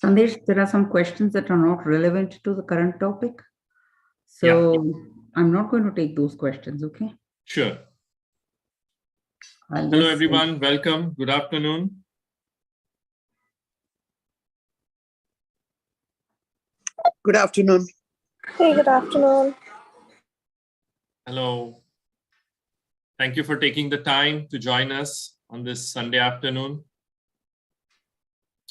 Sandesh, there are some questions that are not relevant to the current topic. Yeah. I'm not going to take those questions, okay? Sure. I'll Hello, just everyone. Welcome. Good afternoon. Good afternoon. Hey, good afternoon. Hello. Thank you for taking the time to join us on this Sunday afternoon.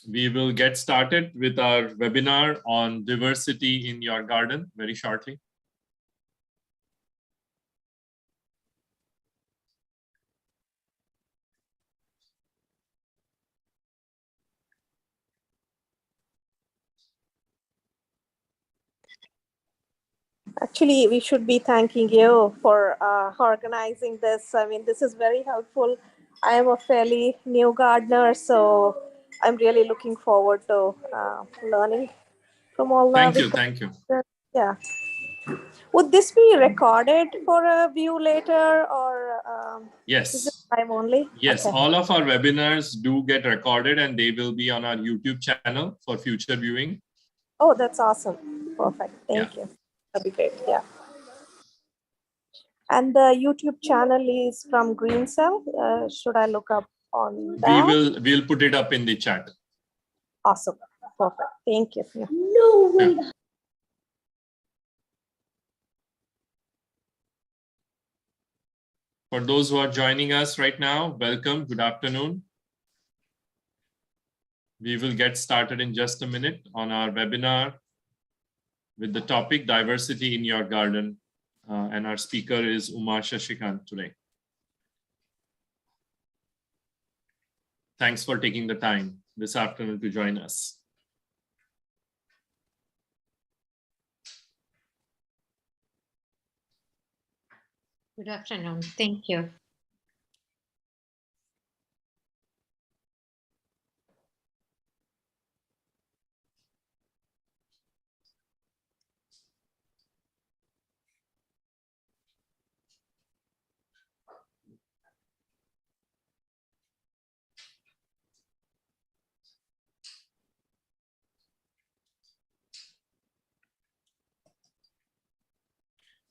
We will get started with our webinar on diversity in your garden very shortly. Actually, we should be thanking you for organizing this. I mean, this is very helpful. I am a fairly new gardener, so I'm really looking forward to learning from all the Thank you. Thank you. Yeah. Would this be recorded for a view later, or Yes. is it time only? Yes, Okay. all of our webinars do get recorded and they will be on our YouTube channel for future viewing. Oh, that's awesome. Perfect. Thank you. That'd be great. Yeah. And the YouTube channel is from Green Cell. Should I look up on that? We'll put it up in the chat. Awesome. Perfect. Thank you. Yeah. No way. Yeah. For those who are joining us right now, welcome. Good afternoon. We will get started in just a minute on our webinar with the topic diversity in your garden. And our speaker is Uma Shashikant today. Thanks for taking the time this afternoon to join us. Good afternoon. Thank you.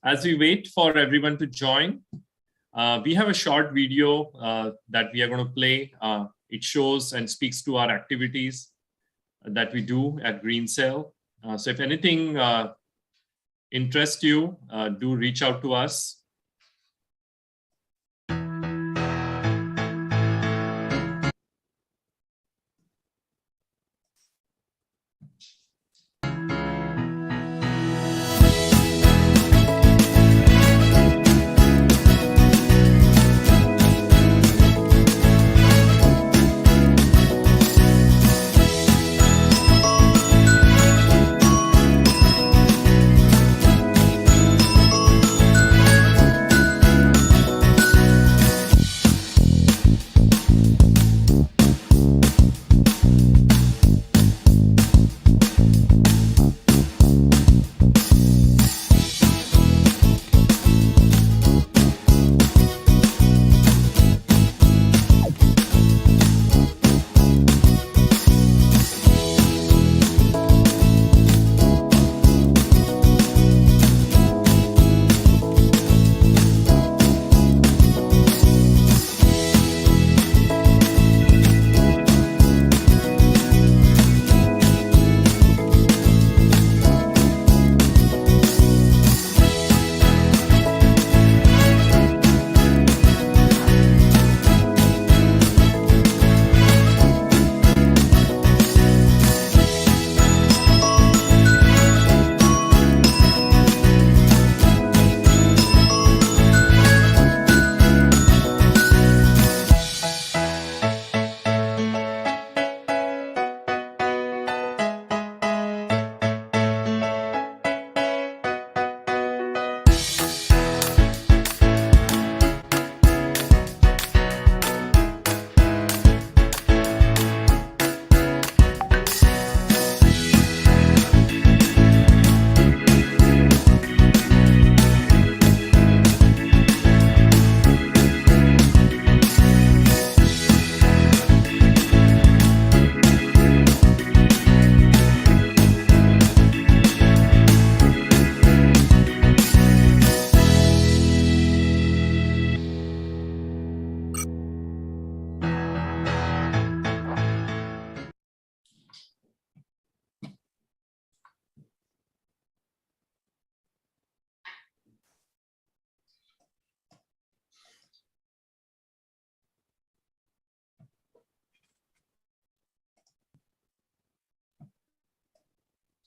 As we wait for everyone to join, we have a short video that we are going to play. It shows and speaks to our activities that we do at Green Cell. So if anything interests you, do reach out to us.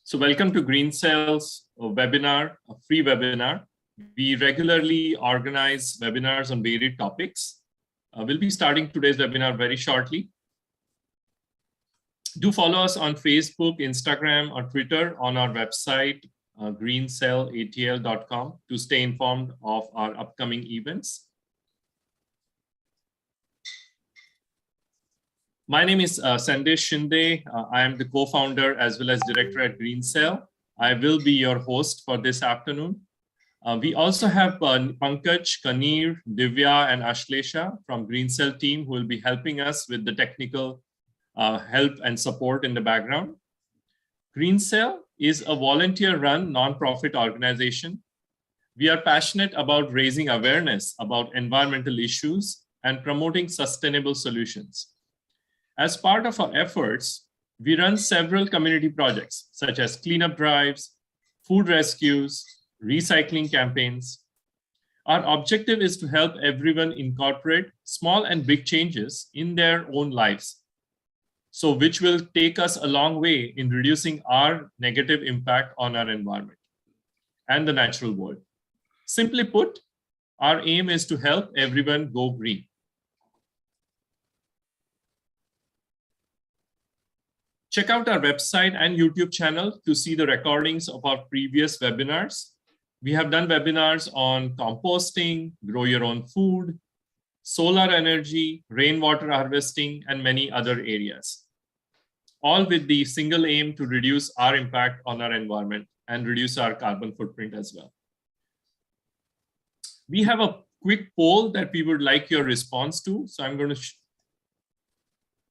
So welcome to Green Cell's webinar, a free webinar. We regularly organize webinars on varied topics. We'll be starting today's webinar very shortly. Do follow us on Facebook, Instagram, or Twitter, on our website, greencellatl.com, to stay informed of our upcoming events. My name is Sandesh Shinde. I am the co-founder as well as director at Green Cell. I will be your host for this afternoon. We also have Pankaj, Kanir, Divya, and Ashlesha from Green Cell team who will be helping us with the technical help and support in the background. Green Cell is a volunteer-run nonprofit organization. We are passionate about raising awareness about environmental issues and promoting sustainable solutions. As part of our efforts, we run several community projects such as cleanup drives, food rescues, recycling campaigns. Our objective is to help everyone incorporate small and big changes in their own lives, so which will take us a long way in reducing our negative impact on our environment and the natural world. Simply put, our aim is to help everyone go green. Check out our website and YouTube channel to see the recordings of our previous webinars. We have done webinars on composting, grow your own food, solar energy, rainwater harvesting, and many other areas, all with the single aim to reduce our impact on our environment and reduce our carbon footprint as well. We have a quick poll that we would like your response to. So I'm going to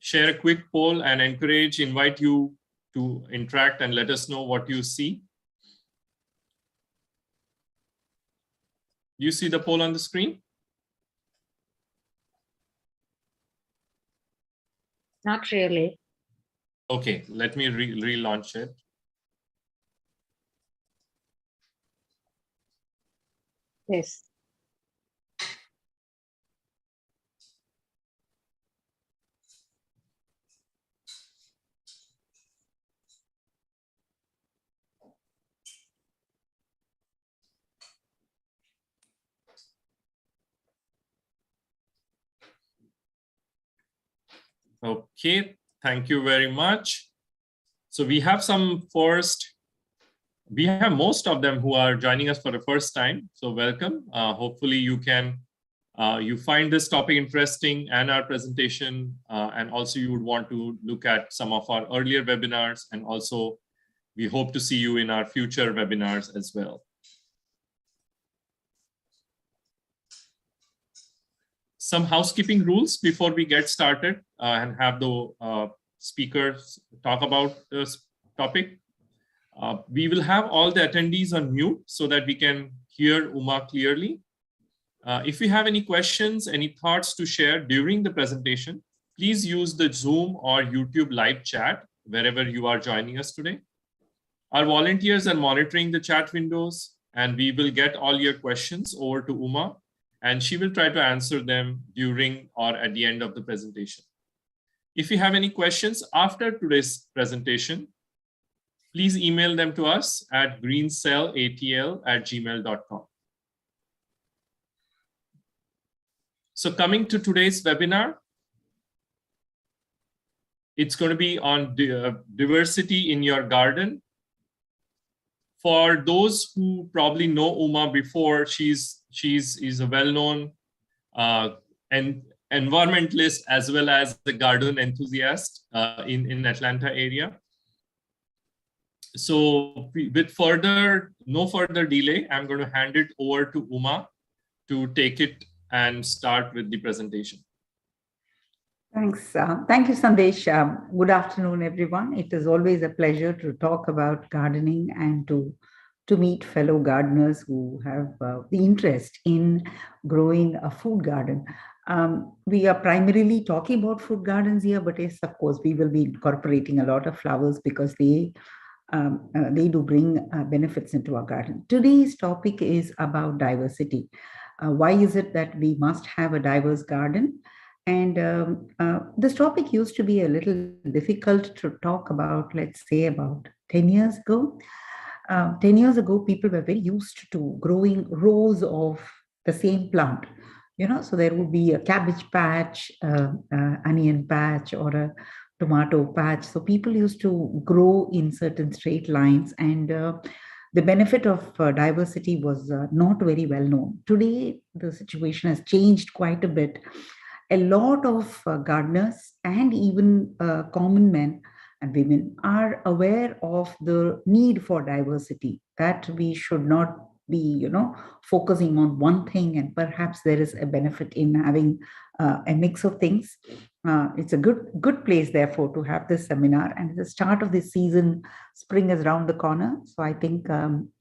share a quick poll and invite you to interact and let us know what you see. Do you see the poll on the screen? Not really. Okay, let me relaunch it. Yes. Okay, thank you very much. So we have we have most of them who are joining us for the first time. So welcome. Hopefully you find this topic interesting and our presentation, and also you would want to look at some of our earlier webinars, and also we hope to see you in our future webinars as well. Some housekeeping rules before we get started and have the speakers talk about this topic. We will have all the attendees on mute so that we can hear Uma clearly. If you have any questions, any thoughts to share during the presentation, please use the Zoom or YouTube live chat wherever you are joining us today. Our volunteers are monitoring the chat windows, and we will get all your questions over to Uma, and she will try to answer them during or at the end of the presentation. If you have any questions after today's presentation, please email them to us at greencellatl@gmail.com. So coming to today's webinar, it's going to be on diversity in your garden. For those who probably know Uma before, she's a well-known environmentalist as well as the garden enthusiast in Atlanta area. So with no further delay, I'm going to hand it over to Uma to take it and start with the presentation. Thanks. Thank you, Sandesh. Good afternoon, everyone. It is always a pleasure to talk about gardening and to meet fellow gardeners who have the interest in growing a food garden. We are primarily talking about food gardens here, but yes, of course, we will be incorporating a lot of flowers because they do bring benefits into our garden. Today's topic is about diversity. Why is it that we must have a diverse garden? And this topic used to be a little difficult to talk about, let's say about 10 years ago. 10 years ago, people were very used to growing rows of the same plant. So there would be a cabbage patch, onion patch, or a tomato patch. So people used to grow in certain straight lines, and the benefit of diversity was not very well known. Today, the situation has changed quite a bit. A lot of gardeners and even common men and women are aware of the need for diversity, that we should not be, focusing on one thing, and perhaps there is a benefit in having a mix of things. It's a good place, therefore, to have this seminar. And at the start of this season, spring is around the corner. So I think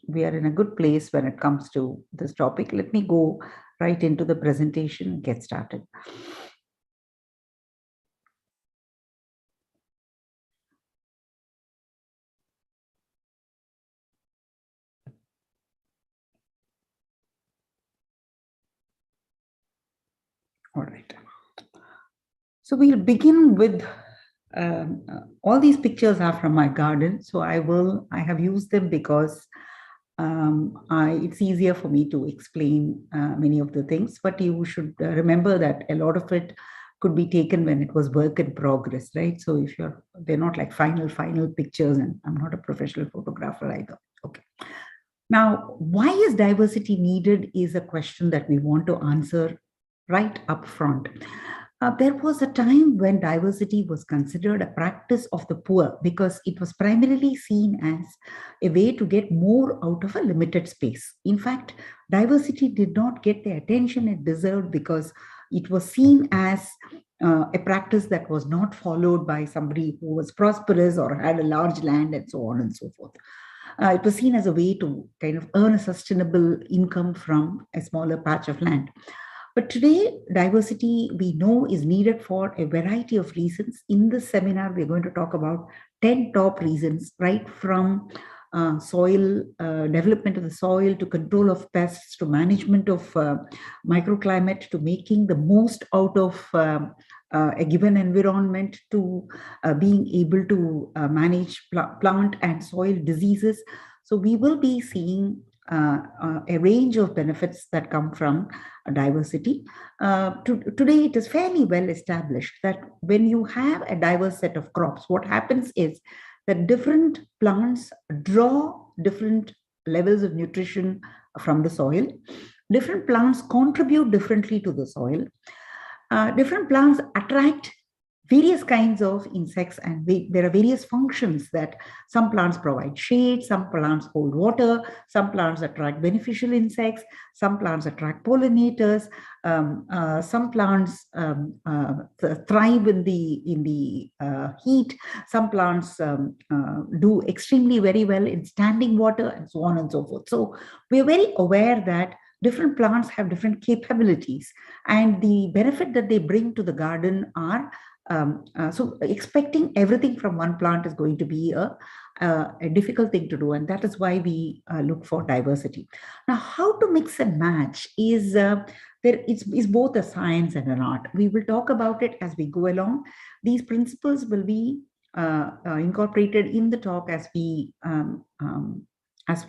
we are in a good place when it comes to this topic. Let me go right into the presentation and get started. All right. So we'll begin with all these pictures are from my garden. So I have used them because it's easier for me to explain many of the things, but you should remember that a lot of it could be taken when it was work in progress, right? So if they're not like final pictures, and I'm not a professional photographer either. Okay. Now, why is diversity needed is a question that we want to answer right up front. There was a time when diversity was considered a practice of the poor because it was primarily seen as a way to get more out of a limited space. In fact, diversity did not get the attention it deserved because it was seen as a practice that was not followed by somebody who was prosperous or had a large land and so on and so forth. It was seen as a way to kind of earn a sustainable income from a smaller patch of land. But today, diversity, we know, is needed for a variety of reasons. In this seminar, we're going to talk about 10 top reasons, right from soil, development of the soil, to control of pests, to management of microclimate, to making the most out of a given environment, to being able to manage plant and soil diseases. So we will be seeing a range of benefits that come from diversity. Today, it is fairly well established that when you have a diverse set of crops, what happens is that different plants draw different levels of nutrition from the soil. Different plants contribute differently to the soil. Different plants attract various kinds of insects, and there are various functions that some plants provide shade, some plants hold water, some plants attract beneficial insects, some plants attract pollinators, some plants thrive in the heat, some plants do extremely very well in standing water, and so on and so forth. So we're very aware that different plants have different capabilities, and the benefit that they bring to the garden are so expecting everything from one plant is going to be a difficult thing to do, and that is why we look for diversity. Now, how to mix and match is it's both a science and an art. We will talk about it as we go along. These principles will be incorporated in the talk as we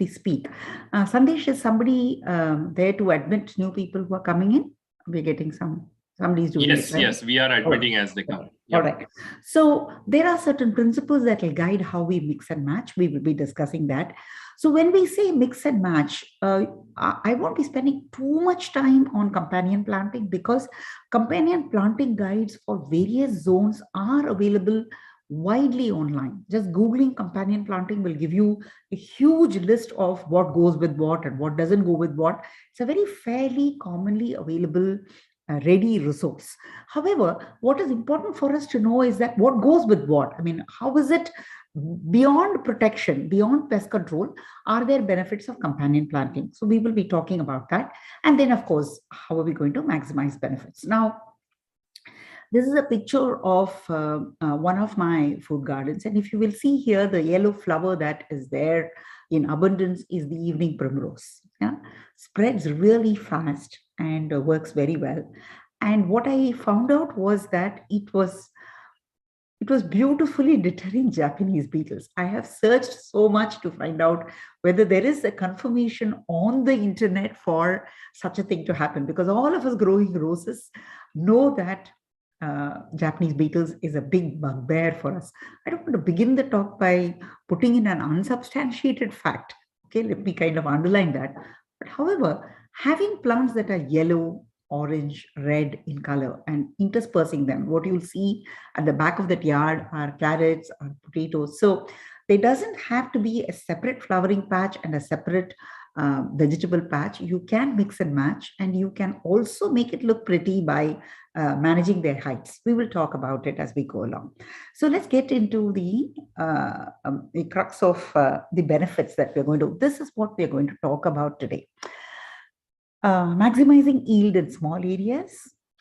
speak. Sandesh, is somebody there to admit new people who are coming in? We're getting somebody's doing yes, it, right? Yes, we are admitting as they come. Yep. All right. So there are certain principles that will guide how we mix and match. We will be discussing that. So when we say mix and match, I won't be spending too much time on companion planting, because companion planting guides for various zones are available widely online. Just Googling companion planting will give you a huge list of what goes with what and what doesn't go with what. It's a very fairly commonly available ready resource. However, what is important for us to know is that what goes with what. I mean, how is it beyond protection, beyond pest control? Are there benefits of companion planting? So we will be talking about that. And then, of course, how are we going to maximize benefits? Now, this is a picture of one of my food gardens. And if you will see here, the yellow flower that is there in abundance is the evening primrose. Yeah? Spreads really fast and works very well. And what I found out was that it was beautifully deterring Japanese beetles. I have searched so much to find out whether there is a confirmation on the internet for such a thing to happen, because all of us growing roses know that Japanese beetles is a big bugbear for us. I don't want to begin the talk by putting in an unsubstantiated fact. Okay, let me kind of underline that. But however, having plants that are yellow, orange, red in color and interspersing them, what you'll see at the back of that yard are carrots or potatoes. So there doesn't have to be a separate flowering patch and a separate vegetable patch. You can mix and match, and you can also make it look pretty by managing their heights. We will talk about it as we go along. So let's get into the crux of the benefits that we're going to. This is what we're going to talk about today. Maximizing yield in small areas.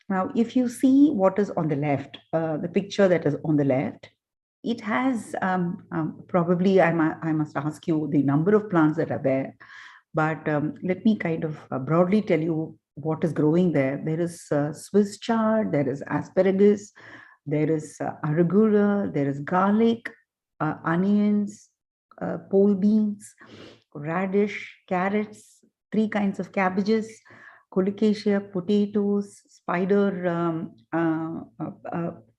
Now, if you see what is on the left, the picture that is on the left, it has probably, I must ask you the number of plants that are there, but let me kind of broadly tell you what is growing there. There is Swiss chard, there is asparagus, there is arugula, there is garlic, onions, pole beans, radish, carrots, 3 kinds of cabbages, colocasia, potatoes, spider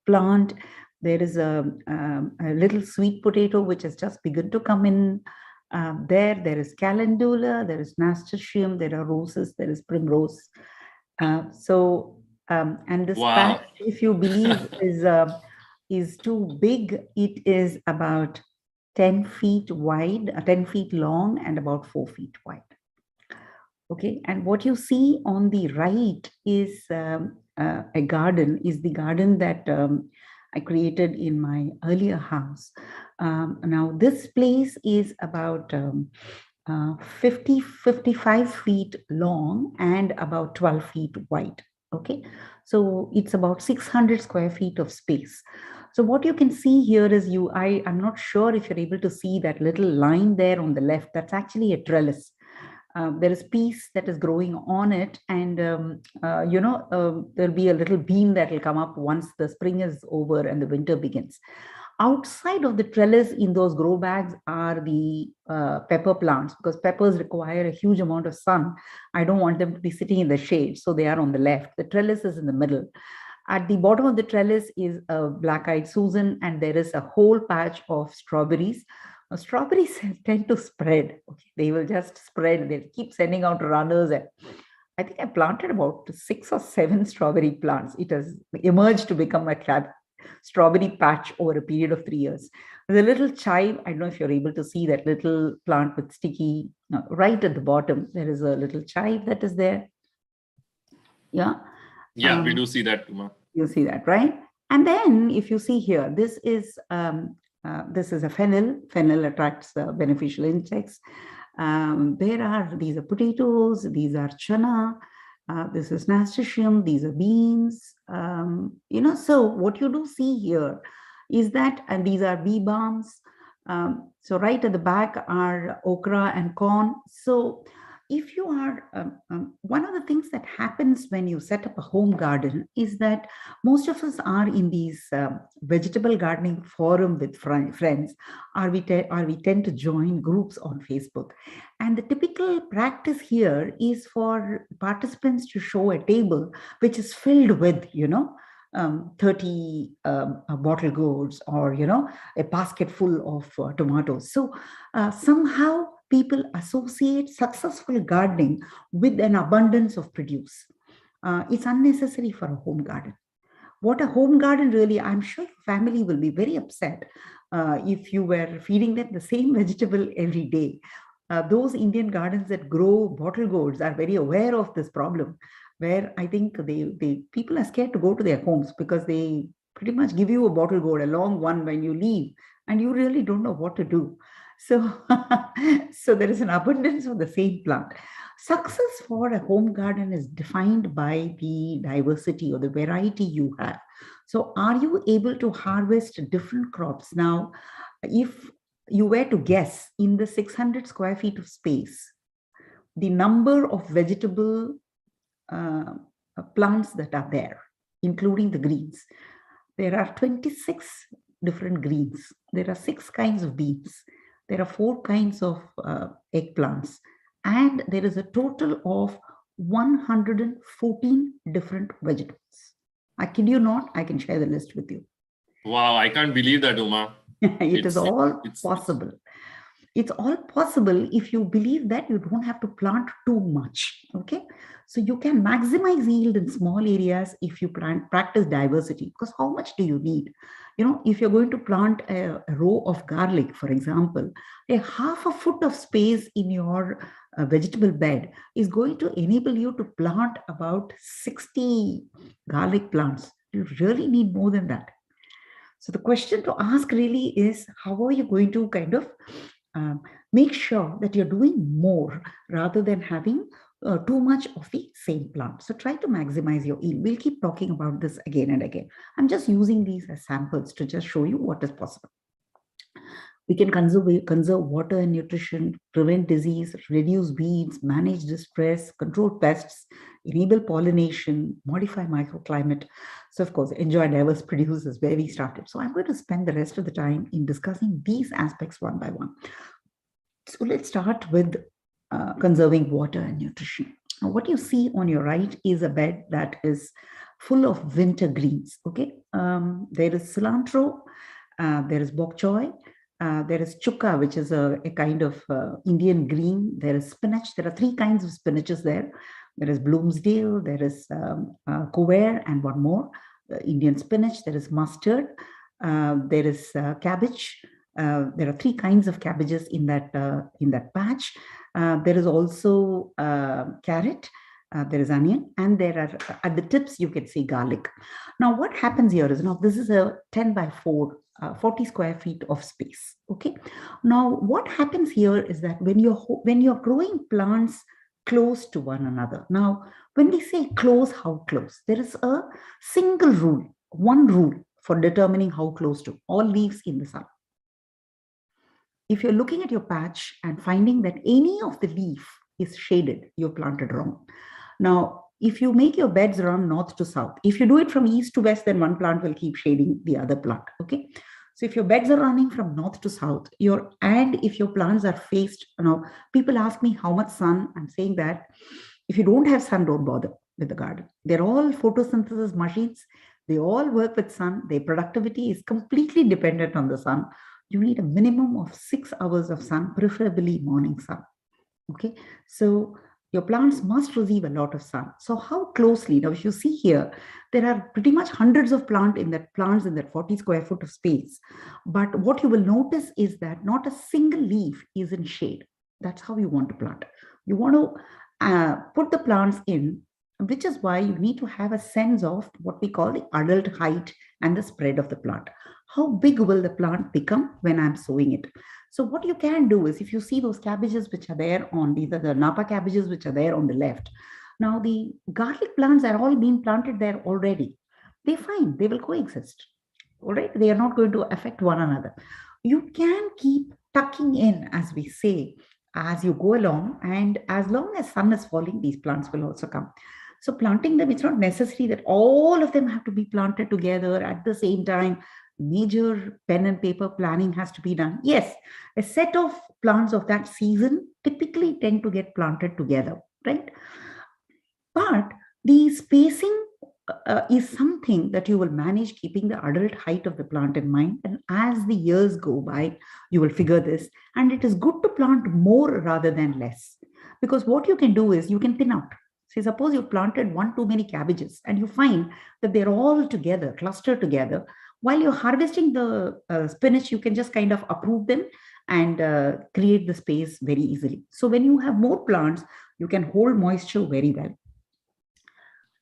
plant. There is a little sweet potato which has just begun to come in. There is calendula, there is nasturtium, there are roses, there is primrose. And this patch, if you believe, is too big. It is about 10 feet wide, 10 feet long, and about 4 feet wide. Okay, and what you see on the right is a garden, is the garden that I created in my earlier house. Now, this place is about 55 feet long and about 12 feet wide. Okay, so it's about 600 square feet of space. So what you can see here is I'm not sure if you're able to see that little line there on the left. That's actually a trellis. There is peace that is growing on it, and there'll be a little beam that will come up once the spring is over and the winter begins. Outside of the trellis in those grow bags are the pepper plants, because peppers require a huge amount of sun. I don't want them to be sitting in the shade, so they are on the left. The trellis is in the middle. At the bottom of the trellis is a black-eyed Susan, and there is a whole patch of strawberries. Strawberries tend to spread. Okay? They will just spread. They keep sending out runners. And I think I planted about 6 or 7 strawberry plants. It has emerged to become a strawberry patch over a period of 3 years. There's a little chive. I don't know if you're able to see that little plant with sticky, right at the bottom. There is a little chive that is there. Yeah. Yeah, we do see that, Uma. You see that, right? And then if you see here, this is a fennel. Fennel attracts beneficial insects. These are potatoes, these are chana, this is nasturtium, these are beans. So what you do see here is that, and these are bee balms. So right at the back are okra and corn. So if you are, one of the things that happens when you set up a home garden is that most of us are in these vegetable gardening forum with friends, or we tend to join groups on Facebook. And the typical practice here is for participants to show a table which is filled with, 30 bottle gourds, or, a basket full of tomatoes. So somehow people associate successful gardening with an abundance of produce. It's unnecessary for a home garden. What a home garden really, I'm sure your family will be very upset if you were feeding them the same vegetable every day. Those Indian gardens that grow bottle gourds are very aware of this problem, where I think people are scared to go to their homes because they pretty much give you a bottle gourd, a long one, when you leave, and you really don't know what to do. So, so there is an abundance of the same plant. Success for a home garden is defined by the diversity or the variety you have. So are you able to harvest different crops? Now, if you were to guess, in the 600 square feet of space, the number of vegetable plants that are there, including the greens. There are 26 different greens. There are 6 kinds of beans. There are 4 kinds of eggplants. And there is a total of 114 different vegetables. I kid you not, I can share the list with you. Wow, I can't believe that, Uma. It is all possible. It's all possible if you believe that you don't have to plant too much. Okay, so you can maximize yield in small areas if you practice diversity. Because how much do you need? You know, if you're going to plant a row of garlic, for example, a half a foot of space in your vegetable bed is going to enable you to plant about 60 garlic plants. You really need more than that. So the question to ask really is, how are you going to kind of make sure that you're doing more rather than having too much of the same plant? So try to maximize your yield. We'll keep talking about this again and again. I'm just using these as samples to just show you what is possible. We can conserve water and nutrition, prevent disease, reduce weeds, manage distress, control pests, enable pollination, modify microclimate. So of course, enjoy diverse produce is where we started. So I'm going to spend the rest of the time in discussing these aspects one by one. So let's start with conserving water and nutrition. Now, what you see on your right is a bed that is full of winter greens. Okay, there is cilantro, there is bok choy, there is chuka, which is a kind of Indian green. There is spinach. There are 3 kinds of spinaches there. There is Bloomsdale, there is Couvert, and one more, Indian spinach. There is mustard. There is cabbage. There are 3 kinds of cabbages in that patch. There is also carrot. There is onion, and there are at the tips you can see garlic. Now, what happens here is, now this is a 10 by 4, 40 square feet of space. Okay. Now, what happens here is that when you're growing plants close to one another. Now, when we say close, how close? There is a single rule, one rule for determining how close to: all leaves in the sun. If you're looking at your patch and finding that any of the leaf is shaded, you're planted wrong. Now, if you make your beds run north to south, if you do it from east to west, then one plant will keep shading the other plant. Okay. So if your beds are running from north to south, and if your plants are faced, people ask me how much sun. I'm saying that if you don't have sun, don't bother with the garden. They're all photosynthesis machines. They all work with sun. Their productivity is completely dependent on the sun. You need a minimum of 6 hours of sun, preferably morning sun. Okay. So your plants must receive a lot of sun. So how closely? Now, if you see here, there are pretty much hundreds of plants in that 40 square foot of space. But what you will notice is that not a single leaf is in shade. That's how you want to plant. You want to put the plants in, which is why you need to have a sense of what we call the adult height and the spread of the plant. How big will the plant become when I'm sowing it? So what you can do is, if you see those cabbages which are there on these are the Napa cabbages which are there on the left. Now the garlic plants are all being planted there already. They're fine. They will coexist. All right. They are not going to affect one another. You can keep tucking in, as we say, as you go along, and as long as sun is falling, these plants will also come. So planting them, it's not necessary that all of them have to be planted together at the same time. Major pen and paper planning has to be done. Yes, a set of plants of that season typically tend to get planted together, right? But the spacing is something that you will manage, keeping the adult height of the plant in mind. And as the years go by, you will figure this. And it is good to plant more rather than less. Because what you can do is you can thin out. Say, suppose you planted 1 too many cabbages and you find that they're all together, clustered together. While you're harvesting the spinach, you can just kind of uproot them and create the space very easily. So when you have more plants, you can hold moisture very well.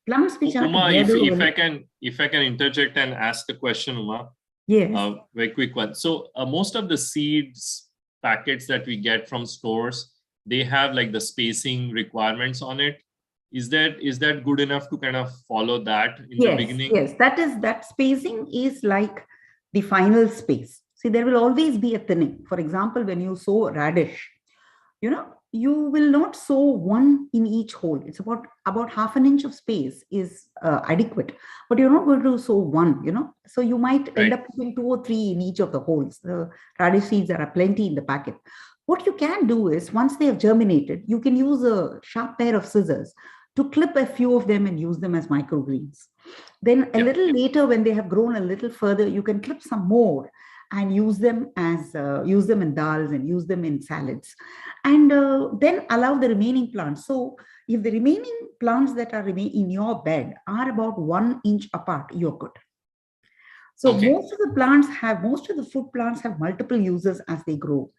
Plants which are Uma, together, if I can interject and ask the question, Uma. Yes. Very quick one. So most of the seeds packets that we get from stores, they have like the spacing requirements on it. Is that good enough to kind of follow that in the beginning? Yes, that spacing is like the final space. See, there will always be a thinning. For example, when you sow radish, you will not sow one in each hole. It's about half an inch of space is adequate, but you're not going to sow one, so you might end up putting 2 or 3 in each of the holes. The radish seeds, there are plenty in the packet. What you can do is, once they have germinated, you can use a sharp pair of scissors to clip a few of them and use them as microgreens. Then a little later, when they have grown a little further, you can clip some more and use them in dals and use them in salads, and then allow the remaining plants. So if the remaining plants that are in your bed are about 1 inch apart, you're good. So most of the fruit plants have multiple uses as they grow.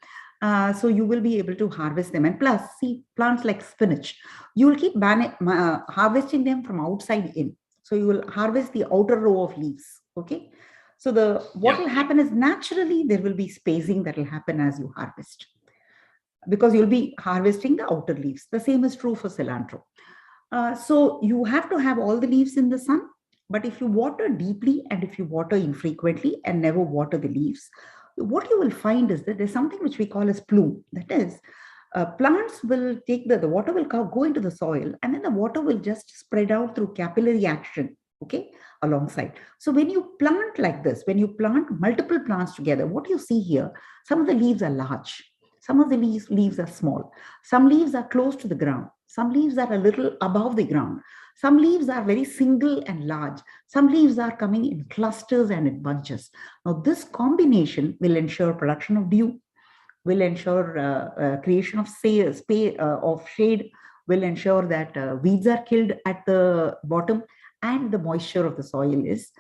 So you will be able to harvest them. And plus, see, plants like spinach, you will keep harvesting them from outside in. So you will harvest the outer row of leaves. Okay. So what will happen is, naturally there will be spacing that will happen as you harvest, because you'll be harvesting the outer leaves. The same is true for cilantro. So you have to have all the leaves in the sun, but if you water deeply and if you water infrequently and never water the leaves, what you will find is that there's something which we call as plume. That is, plants will take the water will go into the soil, and then the water will just spread out through capillary action, okay, alongside. So when you plant like this, when you plant multiple plants together, what you see here, some of the leaves are large, some of the leaves are small, some leaves are close to the ground, some leaves are a little above the ground, some leaves are very single and large, some leaves are coming in clusters and in bunches. Now this combination will ensure production of dew, will ensure creation of shade, will ensure that weeds are killed at the bottom, and the moisture of the soil is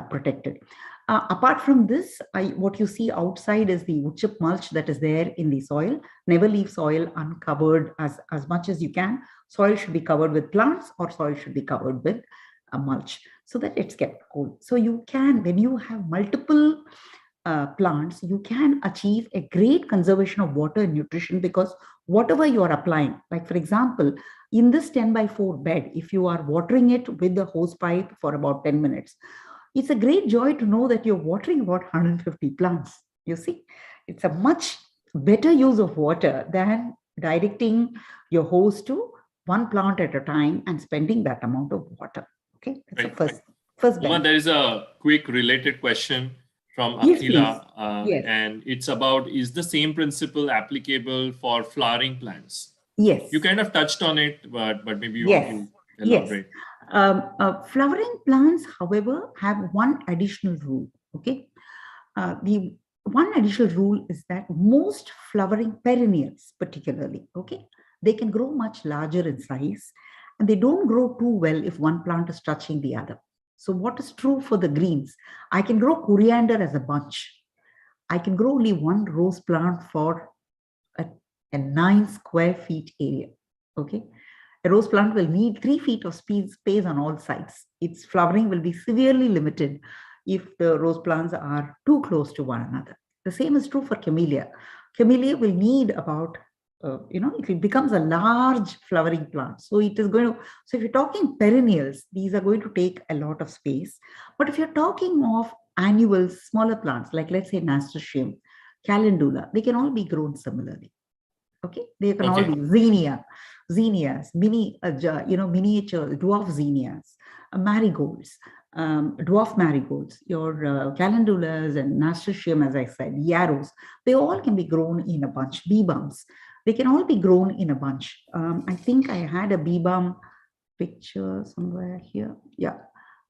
protected. Apart from this, what you see outside is the wood chip mulch that is there in the soil. Never leave soil uncovered as much as you can. Soil should be covered with plants, or soil should be covered with a mulch, so that it's kept cool. So you can, when you have multiple plants, you can achieve a great conservation of water and nutrition, because whatever you are applying, like for example, in this 10x4 bed, if you are watering it with the hose pipe for about 10 minutes, it's a great joy to know that you're watering about 150 plants. You see, it's a much better use of water than directing your hose to one plant at a time and spending that amount of water. Okay, that's the first Uma, there is a quick related question from Akhila, and it's about, is the same principle applicable for flowering plants? Yes. You kind of touched on it, but maybe you want to elaborate. Yes. Flowering plants, however, have one additional rule. Okay. The one additional rule is that most flowering perennials, particularly, okay, they can grow much larger in size, and they don't grow too well if one plant is touching the other. So what is true for the greens? I can grow coriander as a bunch. I can grow only one rose plant for a 9 square feet area. Okay. A rose plant will need 3 feet of space on all sides. Its flowering will be severely limited if the rose plants are too close to one another. The same is true for camellia. Camellia will need about, it becomes a large flowering plant. So it is going to, so if you're talking perennials, these are going to take a lot of space. But if you're talking of annuals, smaller plants, like let's say nasturtium, calendula, they can all be grown similarly. Okay, they can all be zinnias, miniature dwarf zinnias, marigolds, dwarf marigolds, your calendulas and nasturtium, as I said, yarrows, they all can be grown in a bunch. Bee balms, they can all be grown in a bunch. I think I had a bee balm picture somewhere here. Yeah,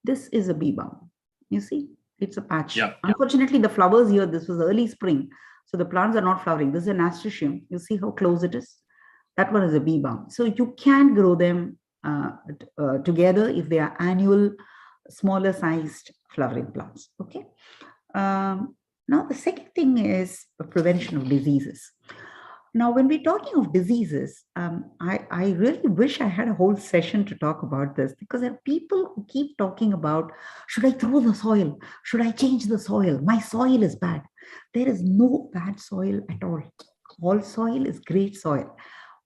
this is a bee balm. You see, it's a patch. Unfortunately, the flowers here, this was early spring, so the plants are not flowering. This is a nasturtium. You see how close it is? That one is a bee balm. So you can grow them together if they are annual, smaller sized flowering plants. Okay. Now the second thing is the prevention of diseases. Now, when we're talking of diseases, I really wish I had a whole session to talk about this, because there are people who keep talking about, should I throw the soil? Should I change the soil? My soil is bad. There is no bad soil at all. All soil is great soil.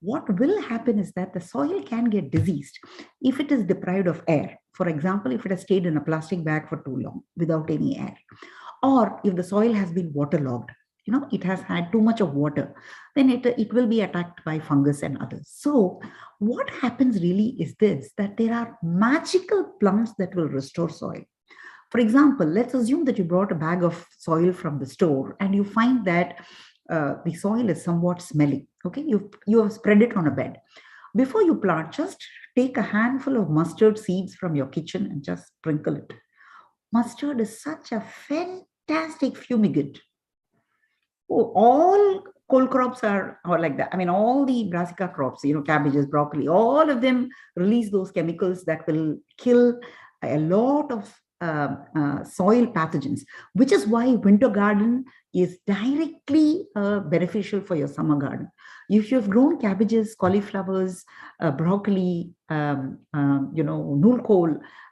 What will happen is that the soil can get diseased if it is deprived of air. For example, if it has stayed in a plastic bag for too long without any air, or if the soil has been waterlogged. it has had too much of water, then it will be attacked by fungus and others. So what happens really is this, that there are magical plants that will restore soil. For example, let's assume that you brought a bag of soil from the store and you find that the soil is somewhat smelly. Okay, you have spread it on a bed. Before you plant, just take a handful of mustard seeds from your kitchen and just sprinkle it. Mustard is such a fantastic fumigant. Oh, all cold crops are like that. I mean, all the brassica crops, cabbages, broccoli, all of them release those chemicals that will kill a lot of soil pathogens, which is why winter garden is directly beneficial for your summer garden. If you've grown cabbages, cauliflowers, broccoli, null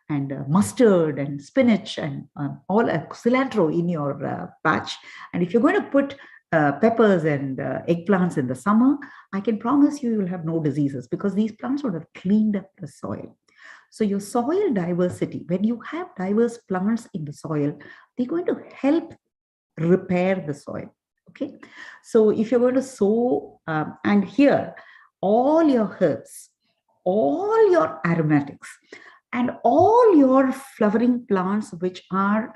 and mustard and spinach and all cilantro in your patch, and if you're going to put peppers and eggplants in the summer, I can promise you will have no diseases because these plants would have cleaned up the soil. So your soil diversity, when you have diverse plants in the soil, they're going to help repair the soil. Okay, so if you're going to sow, and here, all your herbs, all your aromatics, and all your flowering plants which are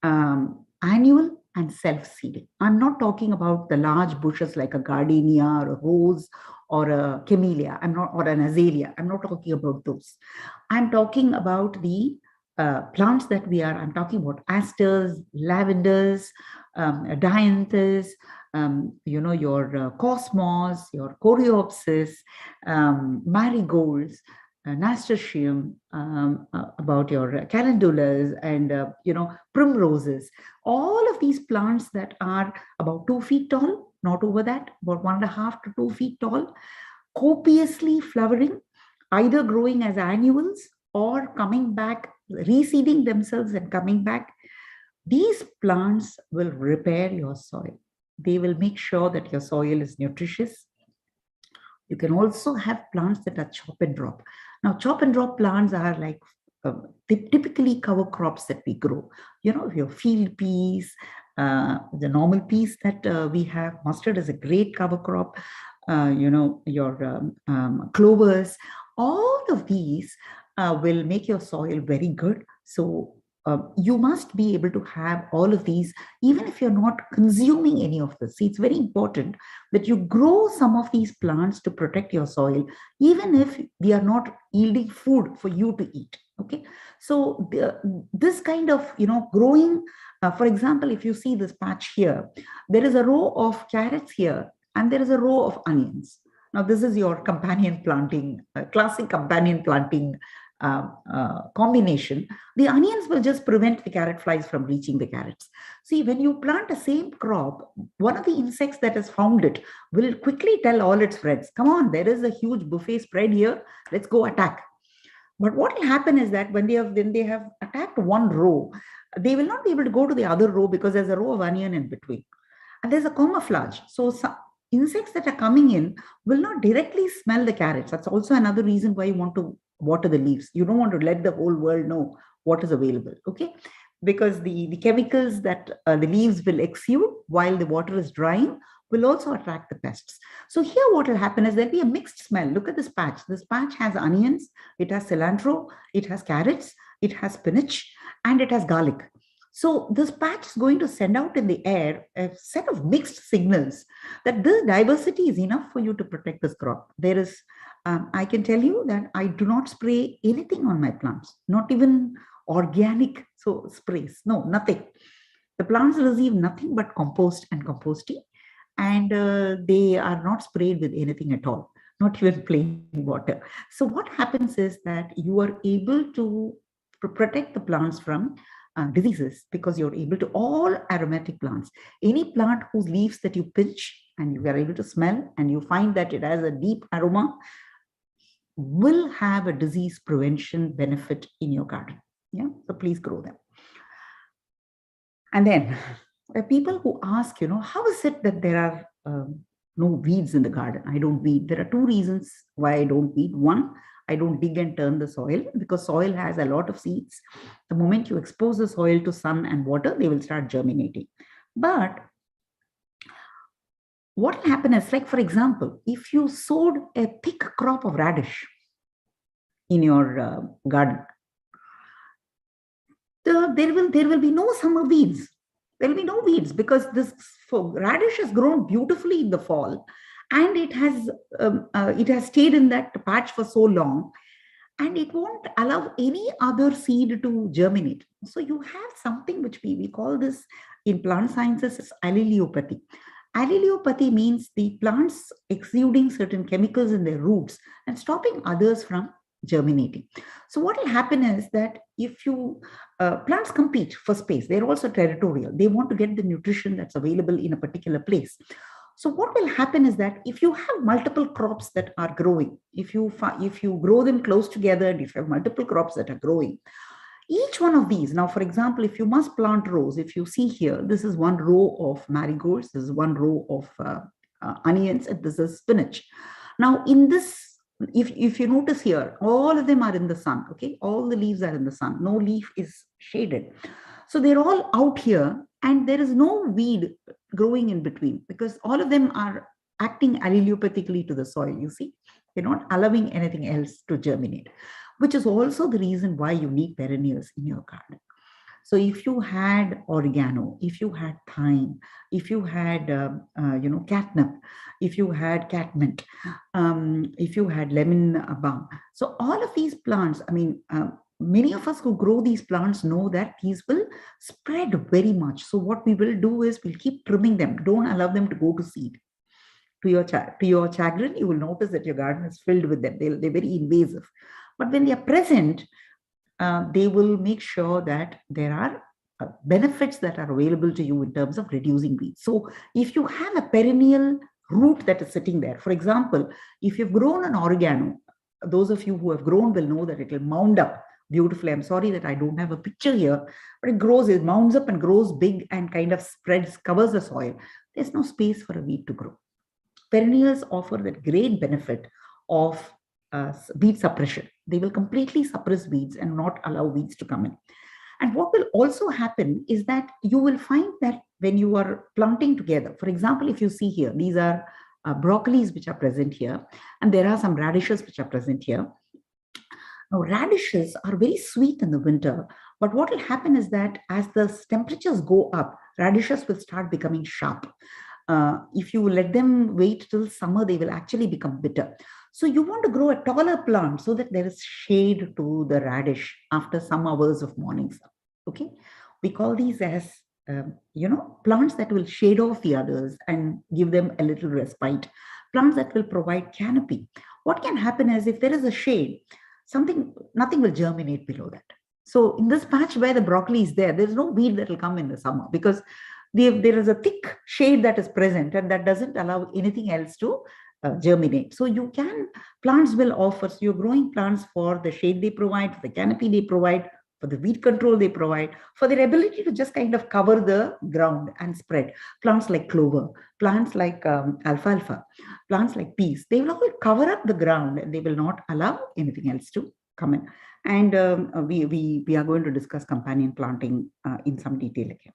annual and self-seeding. I'm not talking about the large bushes like a gardenia or a rose or a camellia, or an azalea. I'm not talking about those. I'm talking about the plants that I'm talking about asters, lavenders, dianthus, your cosmos, your coreopsis, marigolds, nasturtium, about your calendulas and primroses. All of these plants that are about 2 feet tall, not over that, about 1.5 to 2 feet tall, copiously flowering, either growing as annuals or coming back, reseeding themselves and coming back. These plants will repair your soil. They will make sure that your soil is nutritious. You can also have plants that are chop and drop. Now, chop and drop plants are like typically cover crops that we grow. Your field peas, the normal peas that we have. Mustard is a great cover crop. Your clovers. All of these will make your soil very good. So you must be able to have all of these, even if you're not consuming any of this. See, it's very important that you grow some of these plants to protect your soil, even if they are not yielding food for you to eat. Okay, so this kind of growing, for example, if you see this patch here, there is a row of carrots here and there is a row of onions. Now this is your companion planting, classic companion planting combination. The onions will just prevent the carrot flies from reaching the carrots. See, when you plant the same crop, one of the insects that has found it will quickly tell all its friends, come on, there is a huge buffet spread here, let's go attack. But what will happen is that when they have attacked one row, they will not be able to go to the other row because there's a row of onion in between. And there's a camouflage. So some insects that are coming in will not directly smell the carrots. That's also another reason why you want to water the leaves. You don't want to let the whole world know what is available, okay? Because the chemicals that the leaves will exude while the water is drying will also attract the pests. So here what will happen is there'll be a mixed smell. Look at this patch. This patch has onions, it has cilantro, it has carrots, it has spinach, and it has garlic. So this patch is going to send out in the air a set of mixed signals that this diversity is enough for you to protect this crop. There is, I can tell you that I do not spray anything on my plants, not even organic sprays, no, nothing. The plants receive nothing but compost and composting, and they are not sprayed with anything at all, not even plain water. So what happens is that you are able to protect the plants from diseases because you're able to, all aromatic plants, any plant whose leaves that you pinch and you are able to smell and you find that it has a deep aroma, will have a disease prevention benefit in your garden. Yeah, so please grow them. And then there are people who ask, how is it that there are no weeds in the garden? I don't weed. There are two reasons why I don't weed. One, I don't dig and turn the soil because soil has a lot of seeds. The moment you expose the soil to sun and water, they will start germinating. But what will happen is, like, for example, if you sowed a thick crop of radish in your garden, there will be no summer weeds. There will be no weeds because this radish has grown beautifully in the fall, and it has stayed in that patch for so long, and it won't allow any other seed to germinate. So you have something which we call this in plant sciences as allelopathy. Allelopathy means the plants exuding certain chemicals in their roots and stopping others from germinating. So what will happen is that if you plants compete for space, they're also territorial. They want to get the nutrition that's available in a particular place. So what will happen is that if you have multiple crops that are growing, if you grow them close together, and if you have multiple crops that are growing, each one of these, now, for example, if you must plant rows, if you see here, this is one row of marigolds, this is one row of onions, and this is spinach. Now, in this, if you notice here, all of them are in the sun, okay? All the leaves are in the sun. No leaf is shaded. So they're all out here, and there is no weed growing in between because all of them are acting allelopathically to the soil, you see? They're not allowing anything else to germinate, which is also the reason why you need perennials in your garden. So if you had oregano, if you had thyme, if you had catnip, if you had catmint, if you had lemon balm, so all of these plants, I mean, many of us who grow these plants know that these will spread very much. So what we will do is we'll keep trimming them. Don't allow them to go to seed. To your chagrin, you will notice that your garden is filled with them. They're very invasive. But when they are present, they will make sure that there are benefits that are available to you in terms of reducing weeds. So if you have a perennial root that is sitting there, for example, if you've grown an oregano, those of you who have grown will know that it will mound up beautifully. I'm sorry that I don't have a picture here, but it mounds up and grows big and kind of spreads, covers the soil. There's no space for a weed to grow. Perennials offer that great benefit of weed suppression. They will completely suppress weeds and not allow weeds to come in. And what will also happen is that you will find that when you are planting together, for example, if you see here, these are broccolis which are present here, and there are some radishes which are present here. Now, radishes are very sweet in the winter, but what will happen is that as the temperatures go up, radishes will start becoming sharp. If you let them wait till summer, they will actually become bitter. So you want to grow a taller plant so that there is shade to the radish after some hours of morning sun. Okay, we call these as plants that will shade off the others and give them a little respite. Plants that will provide canopy. What can happen is if there is a shade, nothing will germinate below that. So in this patch where the broccoli is there is no weed that will come in the summer because there is a thick shade that is present and that doesn't allow anything else to germinate. So plants will offer, so you're growing plants for the shade they provide, for the canopy they provide, for the weed control they provide, for their ability to just kind of cover the ground and spread. Plants like clover, plants like alfalfa, plants like peas, they will all cover up the ground and they will not allow anything else to come in. And we are going to discuss companion planting in some detail again.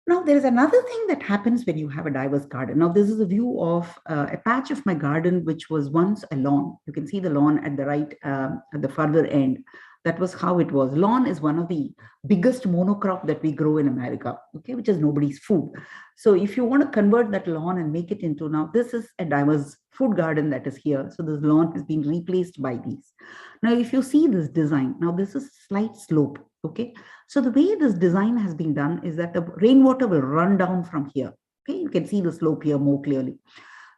Now, there is another thing that happens when you have a diverse garden. Now, this is a view of a patch of my garden, which was once a lawn. You can see the lawn at the right, at the further end. That was how it was. Lawn is one of the biggest monocrop that we grow in America, okay, which is nobody's food. So if you want to convert that lawn and make it into, now this is a diverse food garden that is here. So this lawn has been replaced by these. Now, if you see this design, now this is slight slope, okay. So the way this design has been done is that the rainwater will run down from here, okay. You can see the slope here more clearly.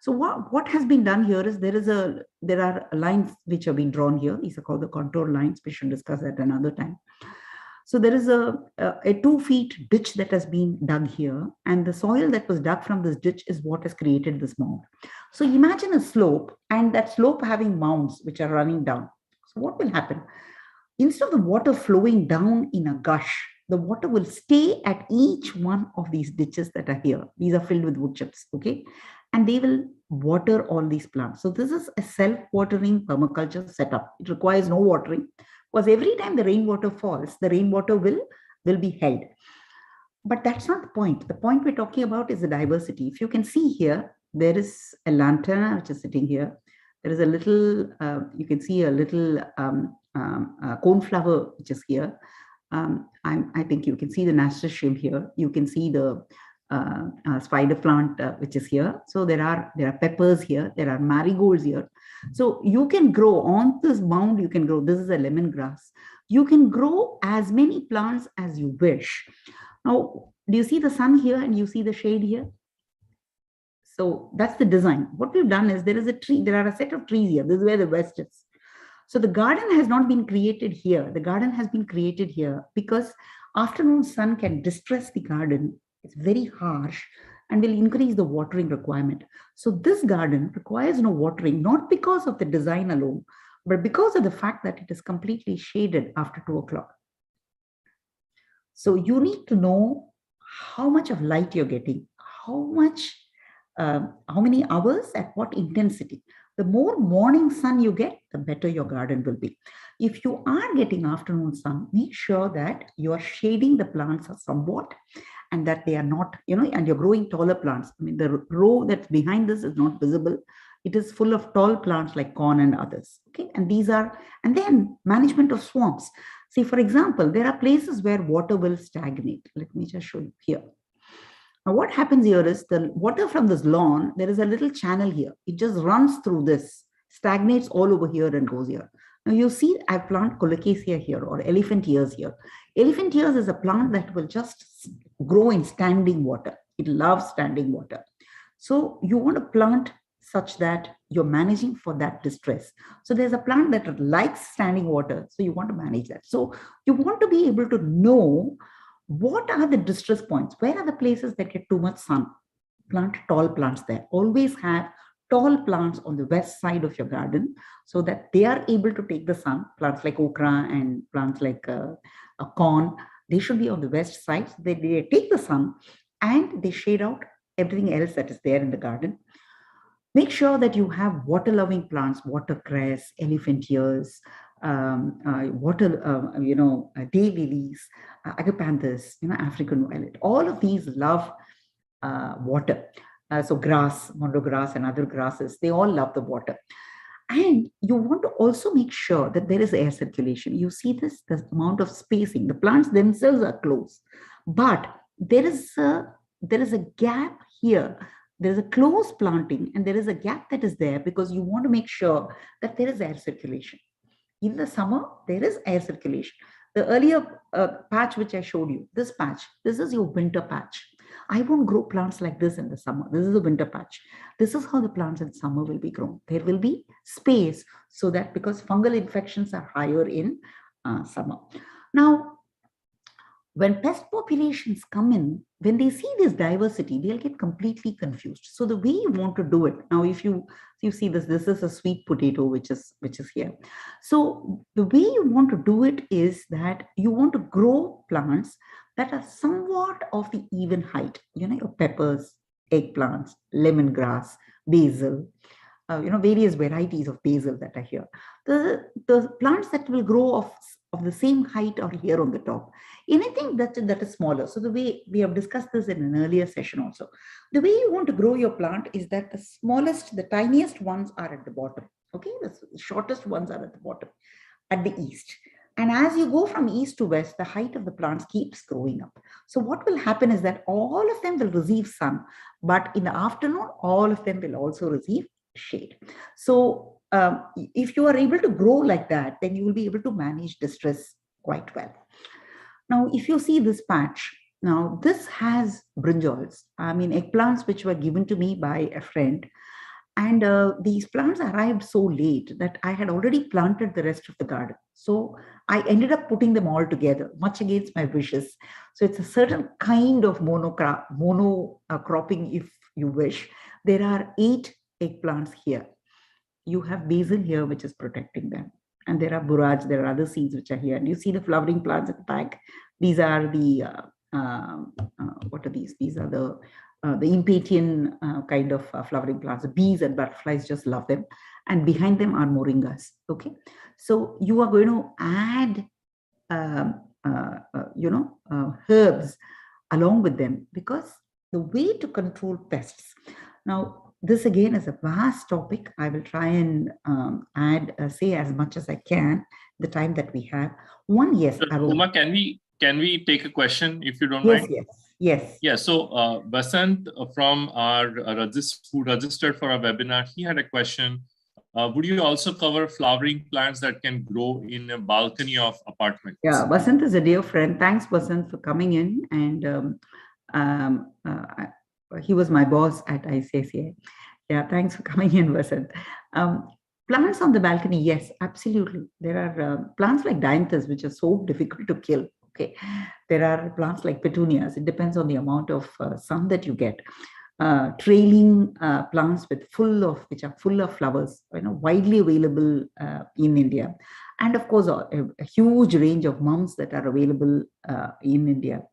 So what has been done here is there are lines which have been drawn here. These are called the contour lines. We should discuss that another time. So there is a 2 feet ditch that has been dug here, and the soil that was dug from this ditch is what has created this mound. So imagine a slope, and that slope having mounds which are running down. So what will happen? Instead of the water flowing down in a gush, the water will stay at each one of these ditches that are here. These are filled with wood chips, okay? And they will water all these plants. So this is a self-watering permaculture setup. It requires no watering because every time the rainwater falls, the rainwater will be held. But that's not the point. The point we're talking about is the diversity. If you can see here, there is a lantana which is sitting here. There is a little, you can see a little coneflower which is here. I think you can see the nasturtium here. You can see the spider plant which is here. So there are peppers here. There are marigolds here. So you can grow on this mound. You can grow. This is a lemongrass. You can grow as many plants as you wish. Now, do you see the sun here and you see the shade here? So that's the design. What we've done is there is a tree. There are a set of trees here. This is where the west is. So the garden has not been created here. The garden has been created here because afternoon sun can distress the garden. It's very harsh and will increase the watering requirement. So this garden requires no watering, not because of the design alone, but because of the fact that it is completely shaded after 2 o'clock. So you need to know how much of light you're getting, how many hours at what intensity. The more morning sun you get, the better your garden will be. If you are getting afternoon sun, make sure that you are shading the plants somewhat and that they are not, and you're growing taller plants. I mean, the row that's behind this is not visible. It is full of tall plants like corn and others. Okay, and then management of swamps. See, for example, there are places where water will stagnate. Let me just show you here. Now, what happens here is the water from this lawn, there is a little channel here. It just runs through this, stagnates all over here and goes here. Now, you see, I plant colocasia here or elephant ears here. Elephant ears is a plant that will just grow in standing water. It loves standing water. So you want to plant such that you're managing for that distress. So there's a plant that likes standing water. So you want to manage that. So you want to be able to know what are the distress points? Where are the places that get too much sun? Plant tall plants there. Always have tall plants on the west side of your garden so that they are able to take the sun. Plants like okra and plants like corn, they should be on the west side. So they take the sun and they shade out everything else that is there in the garden. Make sure that you have water-loving plants, watercress, elephant ears, day lilies, agapanthus, African violet. All of these love water. So grass, mondo grass and other grasses, they all love the water. And you want to also make sure that there is air circulation. You see the amount of spacing. The plants themselves are close, but there is a gap here. There's a close planting and there is a gap that is there because you want to make sure that there is air circulation. In the summer, there is air circulation. The earlier patch which I showed you, this patch, this is your winter patch. I won't grow plants like this in the summer. This is the winter patch. This is how the plants in summer will be grown. There will be space so that because fungal infections are higher in summer. Now, when pest populations come in, when they see this diversity, they'll get completely confused. So the way you want to do it, now if you see this is a sweet potato, which is here. So the way you want to do it is that you want to grow plants that are somewhat of the even height, your peppers, eggplants, lemongrass, basil, various varieties of basil that are here. The plants that will grow of the same height are here on the top. Anything that is smaller. So the way we have discussed this in an earlier session also, the way you want to grow your plant is that the smallest, the tiniest ones are at the bottom. Okay, the shortest ones are at the bottom, at the east. And as you go from east to west, the height of the plants keeps growing up. So what will happen is that all of them will receive sun, but in the afternoon, all of them will also receive shade. So if you are able to grow like that, then you will be able to manage distress quite well. Now, if you see this patch, now this has brinjals, eggplants which were given to me by a friend. And these plants arrived so late that I had already planted the rest of the garden. So I ended up putting them all together, much against my wishes. So it's a certain kind of monocropping, if you wish. There are 8 eggplants here. You have basil here, which is protecting them. And there are borage, there are other seeds which are here. And you see the flowering plants at the back. These are the, what are these? These are the impatian kind of flowering plants. The bees and butterflies just love them. And behind them are moringas. Okay. So you are going to add, herbs along with them, because the way to control pests. Now, this again is a vast topic. I will try and say as much as I can, the time that we have. One, yes, So, I will. Uma, can we take a question if you don't Yes, mind? yes. Yeah, so Basant from our who registered for our webinar, he had a question. Would you also cover flowering plants that can grow in a balcony of apartments? Yeah, Basant is a dear friend. Thanks, Basant, for coming in. And he was my boss at ICICI. Yeah, thanks for coming in, Basant. Plants on the balcony, yes, absolutely. There are plants like dianthus, which are so difficult to kill. Okay, there are plants like petunias. It depends on the amount of sun that you get. Trailing plants which are full of flowers, widely available in India, and of course a huge range of mums that are available in India.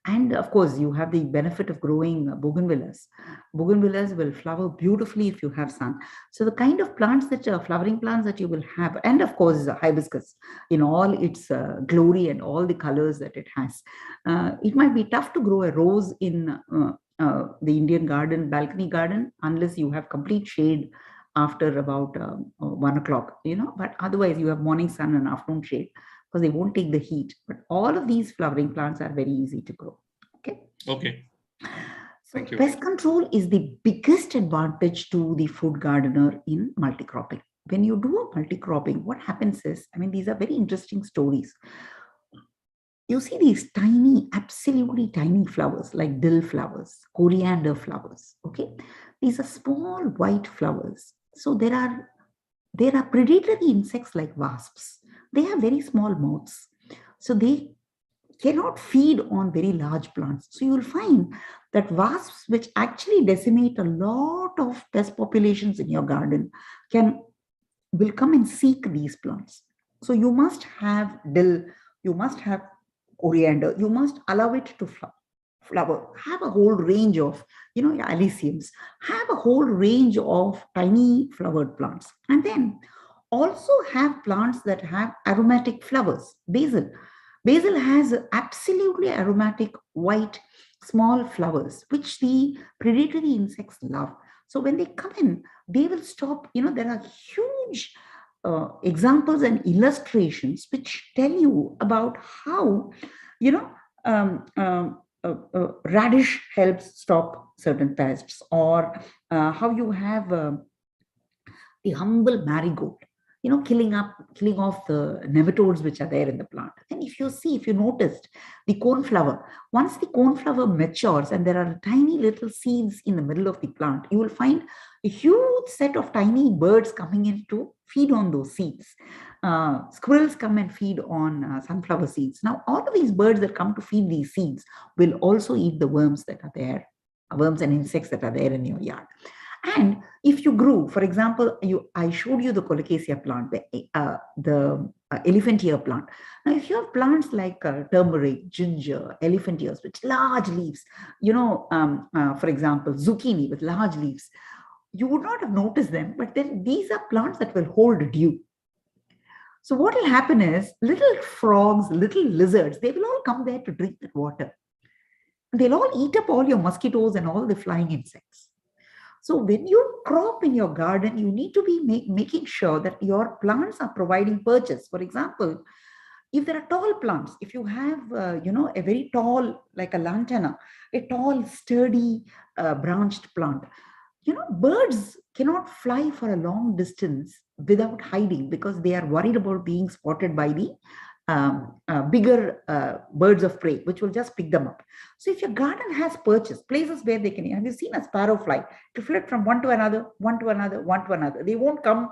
And of course, you have the benefit of growing bougainvilleas. Bougainvilleas will flower beautifully if you have sun. So the kind of plants that are flowering plants that you will have, and of course, hibiscus in all its glory and all the colors that it has. It might be tough to grow a rose in the Indian garden, balcony garden, unless you have complete shade after about 1 o'clock, but otherwise you have morning sun and afternoon shade, because they won't take the heat. But all of these flowering plants are very easy to grow. Okay. So pest control is the biggest advantage to the food gardener in multi-cropping. When you do a multi-cropping, what happens is, these are very interesting stories. You see these tiny, absolutely tiny flowers like dill flowers, coriander flowers. Okay, these are small white flowers. So there are predatory insects like wasps. They have very small mouths, so they cannot feed on very large plants. So you'll find that wasps, which actually decimate a lot of pest populations in your garden, will come and seek these plants. So you must have dill, you must have coriander, you must allow it to flower. Have a whole range of, aliciums. Have a whole range of tiny flowered plants. And then also have plants that have aromatic flowers. Basil. Basil has absolutely aromatic white small flowers, which the predatory insects love. So when they come in, they will stop. There are huge examples and illustrations which tell you about how, radish helps stop certain pests, or how you have the humble marigold, killing off the nematodes which are there in the plant. And if you noticed the cornflower, once the cornflower matures and there are tiny little seeds in the middle of the plant, you will find a huge set of tiny birds coming in to feed on those seeds. Squirrels come and feed on sunflower seeds. Now, all of these birds that come to feed these seeds will also eat the worms that are there, worms and insects that are there in your yard. And if you grew, for example, I showed you the colocasia plant, the elephant ear plant. Now, if you have plants like turmeric, ginger, elephant ears with large leaves, for example, zucchini with large leaves, you would not have noticed them, but then these are plants that will hold dew. So what will happen is little frogs, little lizards, they will all come there to drink that water. They'll all eat up all your mosquitoes and all the flying insects. So when you crop in your garden, you need to be making sure that your plants are providing purchase. For example, if there are tall plants, if you have, a very tall, like a lantana, a tall, sturdy, branched plant, birds cannot fly for a long distance without hiding, because they are worried about being spotted by the bigger birds of prey, which will just pick them up. So if your garden has perches, places where they can, have you seen a sparrow fly? To flit from one to another, one to another, one to another. They won't come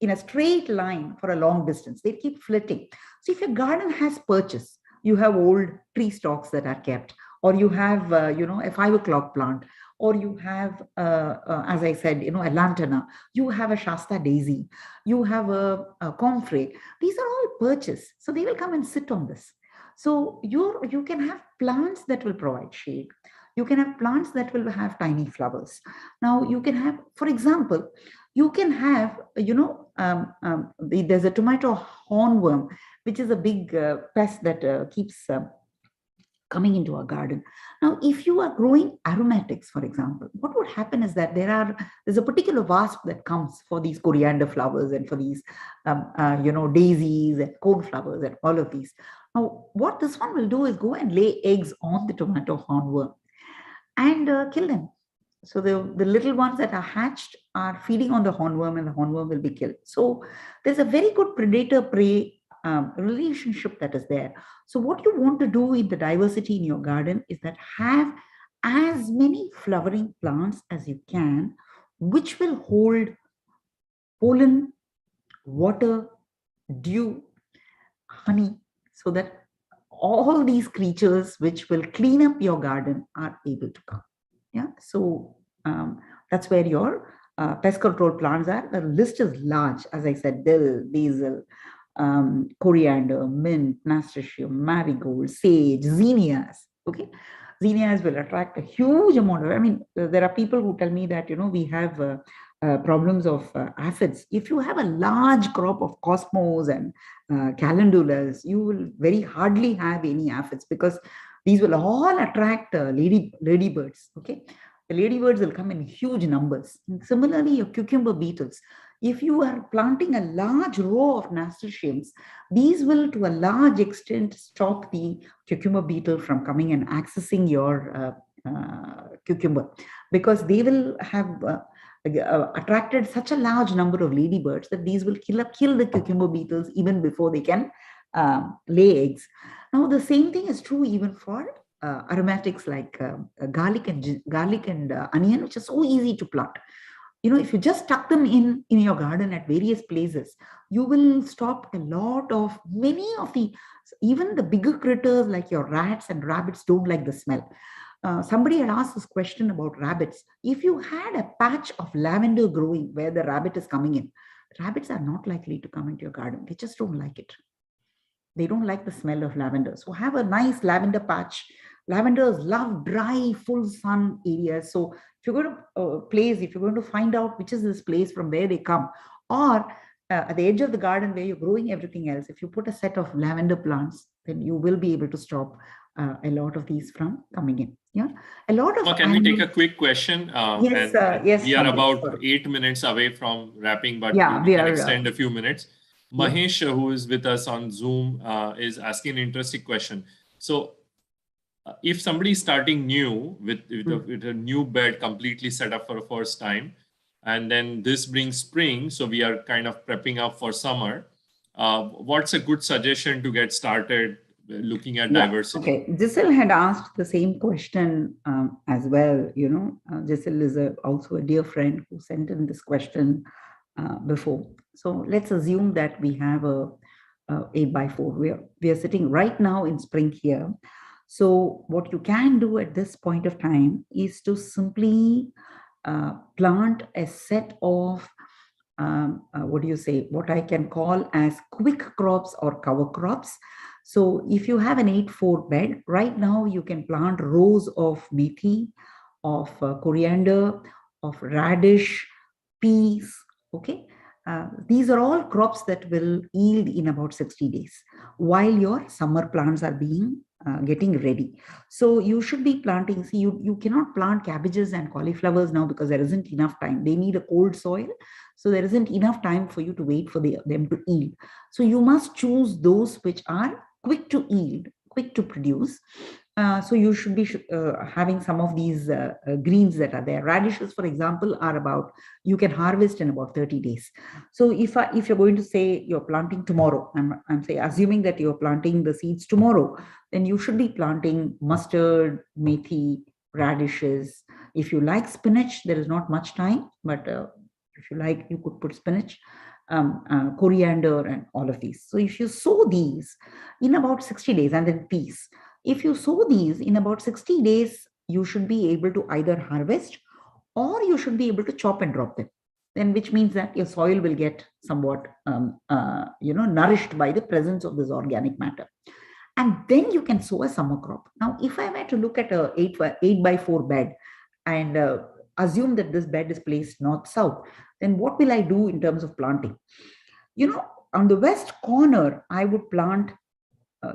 in a straight line for a long distance. They keep flitting. So if your garden has perches, you have old tree stalks that are kept, or you have, a 5 o'clock plant, or you have, as I said, a lantana, you have a Shasta daisy, you have a comfrey. These are all perches. So they will come and sit on this. So you can have plants that will provide shade. You can have plants that will have tiny flowers. Now you can have, for example, you can have, there's a tomato hornworm, which is a big pest that keeps coming into our garden. Now, if you are growing aromatics, for example, what would happen is that there's a particular wasp that comes for these coriander flowers and for these, daisies and cornflowers and all of these. Now, what this one will do is go and lay eggs on the tomato hornworm and kill them. So the little ones that are hatched are feeding on the hornworm, and the hornworm will be killed. So there's a very good predator-prey relationship that is there. So what you want to do in the diversity in your garden is that have as many flowering plants as you can, which will hold pollen, water, dew, honey, so that all these creatures which will clean up your garden are able to come. Yeah, so that's where your pest control plants are. The list is large, as I said: dill, basil, coriander, mint, nasturtium, marigold, sage, zinnias. Okay, zinnias will attract a huge amount of. I mean, there are people who tell me that we have problems of aphids. If you have a large crop of cosmos and calendulas, you will very hardly have any aphids, because these will all attract ladybirds. Okay, the ladybirds will come in huge numbers. And similarly, your cucumber beetles. If you are planting a large row of nasturtiums, these will to a large extent stop the cucumber beetle from coming and accessing your cucumber, because they will have attracted such a large number of ladybirds that these will kill the cucumber beetles even before they can lay eggs. Now, the same thing is true even for aromatics like garlic and onion, which is so easy to plant. If you just tuck them in your garden at various places, you will stop a lot of even the bigger critters like your rats and rabbits don't like the smell. Somebody had asked this question about rabbits. If you had a patch of lavender growing where the rabbit is coming in, rabbits are not likely to come into your garden. They just don't like it. They don't like the smell of lavender. So have a nice lavender patch. Lavenders love dry, full sun areas. So if you're going to if you're going to find out which is this place from where they come, or at the edge of the garden where you're growing everything else, if you put a set of lavender plants, then you will be able to stop a lot of these from coming in. Yeah, a lot of. Can we take a quick question? Yes, yes. We are about 8 minutes away from wrapping, but yeah, we can extend a few minutes. Mahesh, who is with us on Zoom, is asking an interesting question. So, if somebody is starting new with a new bed completely set up for the first time, and then this brings spring, so we are kind of prepping up for summer, what's a good suggestion to get started looking at diversity? Okay, Giselle had asked the same question as well. Giselle is also a dear friend who sent in this question before. So let's assume that we have a 8x4. We are sitting right now in spring here. So what you can do at this point of time is to simply plant a set of what I can call as quick crops or cover crops. So if you have an 8x4 bed, right now you can plant rows of methi, of coriander, of radish, peas. Okay, these are all crops that will yield in about 60 days while your summer plants are getting ready. So you should be planting. See, you cannot plant cabbages and cauliflowers now because there isn't enough time. They need a cold soil. So there isn't enough time for you to wait for them to yield. So you must choose those which are quick to yield, quick to produce. So you should be having some of these greens that are there. Radishes, for example, you can harvest in about 30 days. So if you're going to say you're planting tomorrow, I'm assuming that you're planting the seeds tomorrow, then you should be planting mustard, methi, radishes. If you like spinach, there is not much time, but if you like, you could put spinach, coriander, and all of these. So if you sow these in about 60 days, and then peas. If you sow these in about 60 days, you should be able to either harvest or you should be able to chop and drop them. Then, which means that your soil will get somewhat, nourished by the presence of this organic matter. And then you can sow a summer crop. Now, if I were to look at a 8x4 bed and assume that this bed is placed north-south, then what will I do in terms of planting? On the west corner, I would plant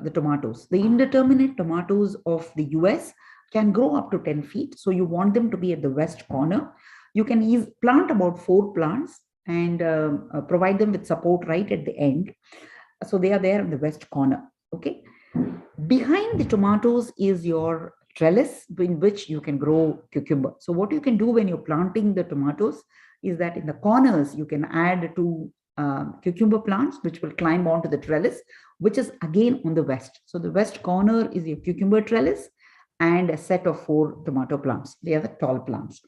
the tomatoes. The indeterminate tomatoes of the US can grow up to 10 feet. So you want them to be at the west corner. You can plant about 4 plants and provide them with support right at the end. So they are there in the west corner. Okay. Behind the tomatoes is your trellis in which you can grow cucumber. So what you can do when you're planting the tomatoes is that in the corners, you can add 2 cucumber plants, which will climb onto the trellis, which is again on the west. So the west corner is your cucumber trellis and a set of 4 tomato plants. They are the tall plants.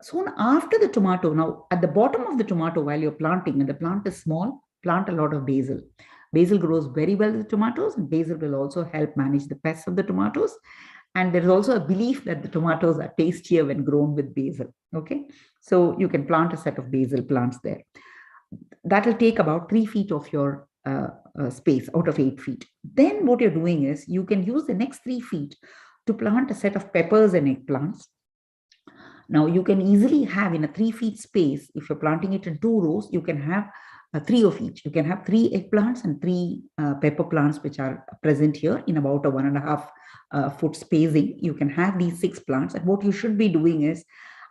Soon after the tomato, now at the bottom of the tomato, while you're planting, and the plant is small, plant a lot of basil. Basil grows very well with tomatoes, and basil will also help manage the pests of the tomatoes. And there is also a belief that the tomatoes are tastier when grown with basil. Okay, so you can plant a set of basil plants there. That will take about 3 feet of your space out of 8 feet. Then what you're doing is you can use the next 3 feet to plant a set of peppers and eggplants. Now you can easily have in a 3 feet space, if you're planting it in 2 rows, you can have 3 of each. You can have 3 eggplants and 3 pepper plants, which are present here in about a 1.5 foot spacing. You can have these 6 plants. And what you should be doing is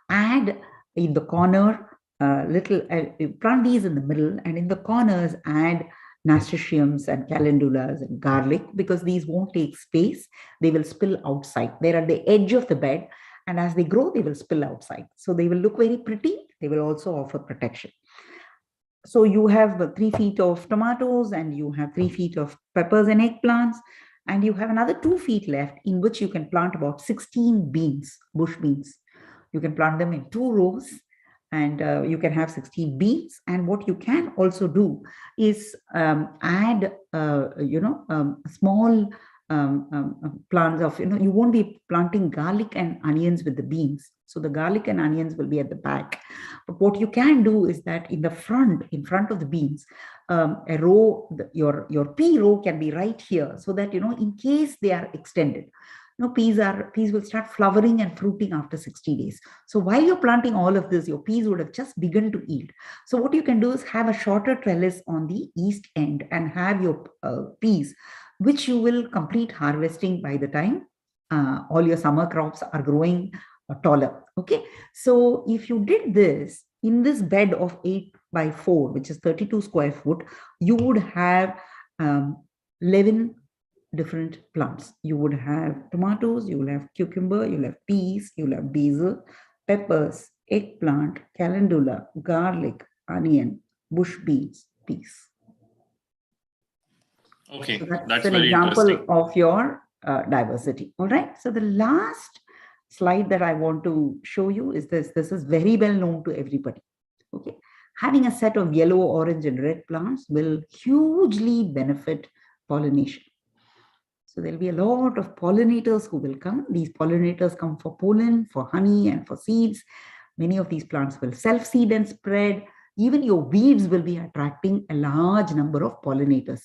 add in the corner plant these in the middle, and in the corners add nasturtiums and calendulas and garlic, because these won't take space. They will spill outside. They're at the edge of the bed, and as they grow, they will spill outside. So they will look very pretty. They will also offer protection. So you have 3 feet of tomatoes, and you have 3 feet of peppers and eggplants, and you have another 2 feet left in which you can plant about 16 beans, bush beans. You can plant them in 2 rows, and you can have 16 beans. And what you can also do is add, small plants of, you won't be planting garlic and onions with the beans. So the garlic and onions will be at the back. But what you can do is that in front of the beans, a row, your pea row can be right here, so that, in case they are extended, peas will start flowering and fruiting after 60 days. So while you're planting all of this, your peas would have just begun to yield. So what you can do is have a shorter trellis on the east end and have your peas, which you will complete harvesting by the time all your summer crops are growing taller. Okay. So if you did this in this bed of 8 by 4, which is 32 square foot, you would have 11 different plants. You would have tomatoes, you will have cucumber, you'll have peas, you'll have basil, peppers, eggplant, calendula, garlic, onion, bush beans, peas. Okay, so that's an very example interesting of your diversity. All right. So the last slide that I want to show you is this. This is very well known to everybody. Okay. Having a set of yellow, orange, and red plants will hugely benefit pollination. So there'll be a lot of pollinators who will come. These pollinators come for pollen, for honey, and for seeds. Many of these plants will self-seed and spread. Even your weeds will be attracting a large number of pollinators.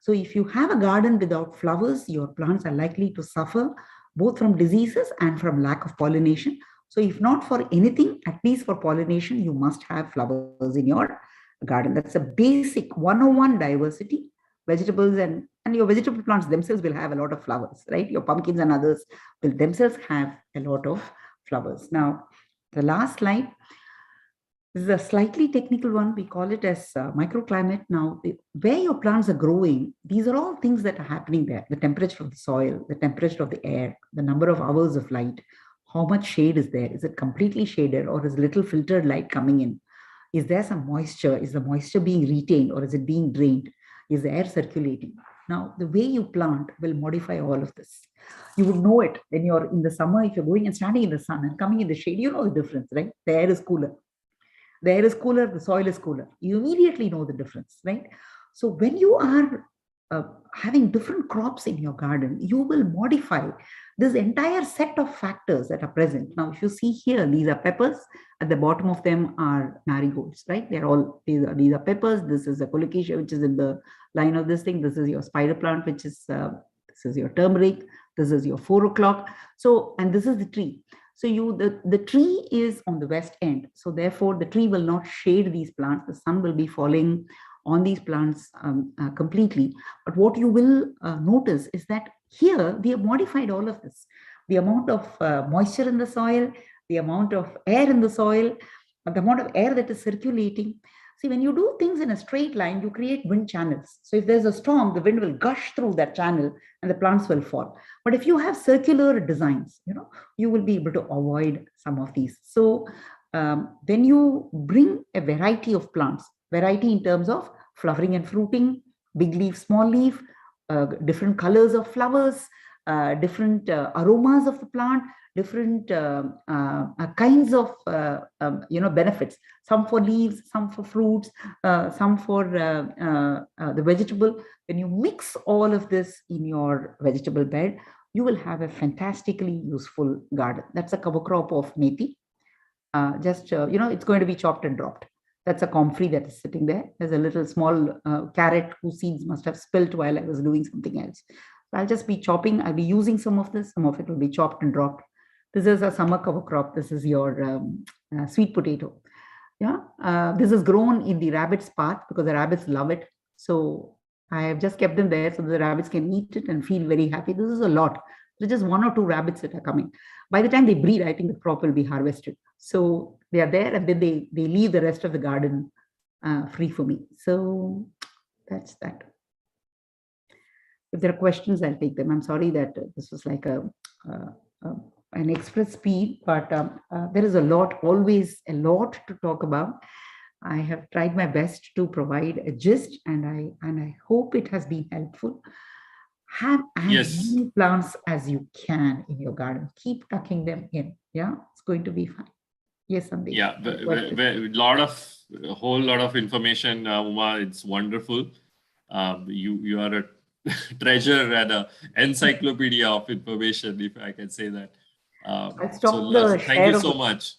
So if you have a garden without flowers, your plants are likely to suffer both from diseases and from lack of pollination. So if not for anything, at least for pollination, you must have flowers in your garden. That's a basic 101 diversity. Vegetables and your vegetable plants themselves will have a lot of flowers, right? Your pumpkins and others will themselves have a lot of flowers. Now, the last slide. This is a slightly technical one. We call it as microclimate. Now, where your plants are growing, these are all things that are happening there. The temperature of the soil, the temperature of the air, the number of hours of light, how much shade is there? Is it completely shaded, or is little filtered light coming in? Is there some moisture? Is the moisture being retained, or is it being drained? Is the air circulating? Now, the way you plant will modify all of this. You would know it when you're in the summer. If you're going and standing in the sun and coming in the shade, you know the difference, right? The air is cooler. The air is cooler, the soil is cooler. You immediately know the difference, right? So when you are having different crops in your garden, you will modify this entire set of factors that are present. Now, if you see here, these are peppers. At the bottom of them are marigolds, right? They're all, these are peppers. This is a colocasia, which is in the line of this thing. This is your spider plant, which is, this is your turmeric. This is your 4 o'clock. So, and this is the tree. So the tree is on the west end. So therefore, the tree will not shade these plants. The sun will be falling on these plants completely. But what you will notice is that here we have modified all of this. The amount of moisture in the soil, the amount of air in the soil, the amount of air that is circulating. See, when you do things in a straight line, you create wind channels. So if there's a storm, the wind will gush through that channel and the plants will fall. But if you have circular designs, you will be able to avoid some of these. So when you bring a variety of plants, variety in terms of flowering and fruiting, big leaf, small leaf, different colors of flowers, different aromas of the plant, different kinds of benefits, some for leaves, some for fruits, some for the vegetable. When you mix all of this in your vegetable bed, you will have a fantastically useful garden. That's a cover crop of methi. It's going to be chopped and dropped. That's a comfrey that is sitting there. There's a little small carrot whose seeds must have spilt while I was doing something else. So I'll just be chopping. I'll be using some of this. Some of it will be chopped and dropped. This is a summer cover crop. This is your sweet potato. Yeah, this is grown in the rabbit's path because the rabbits love it. So I have just kept them there so the rabbits can eat it and feel very happy. This is a lot. There's just 1 or 2 rabbits that are coming. By the time they breed, I think the crop will be harvested. So they are there, and then they leave the rest of the garden free for me. So that's that. If there are questions, I'll take them. I'm sorry that this was like an express speed, but there is always a lot to talk about. I have tried my best to provide a gist, and I hope it has been helpful. Have as many plants as you can in your garden. Keep tucking them in. Yeah, it's going to be fine. Yes, Sandeep. Yeah, a whole lot of information, Uma. It's wonderful. You are a treasure and an encyclopedia of information, if I can say that. Thank you so much.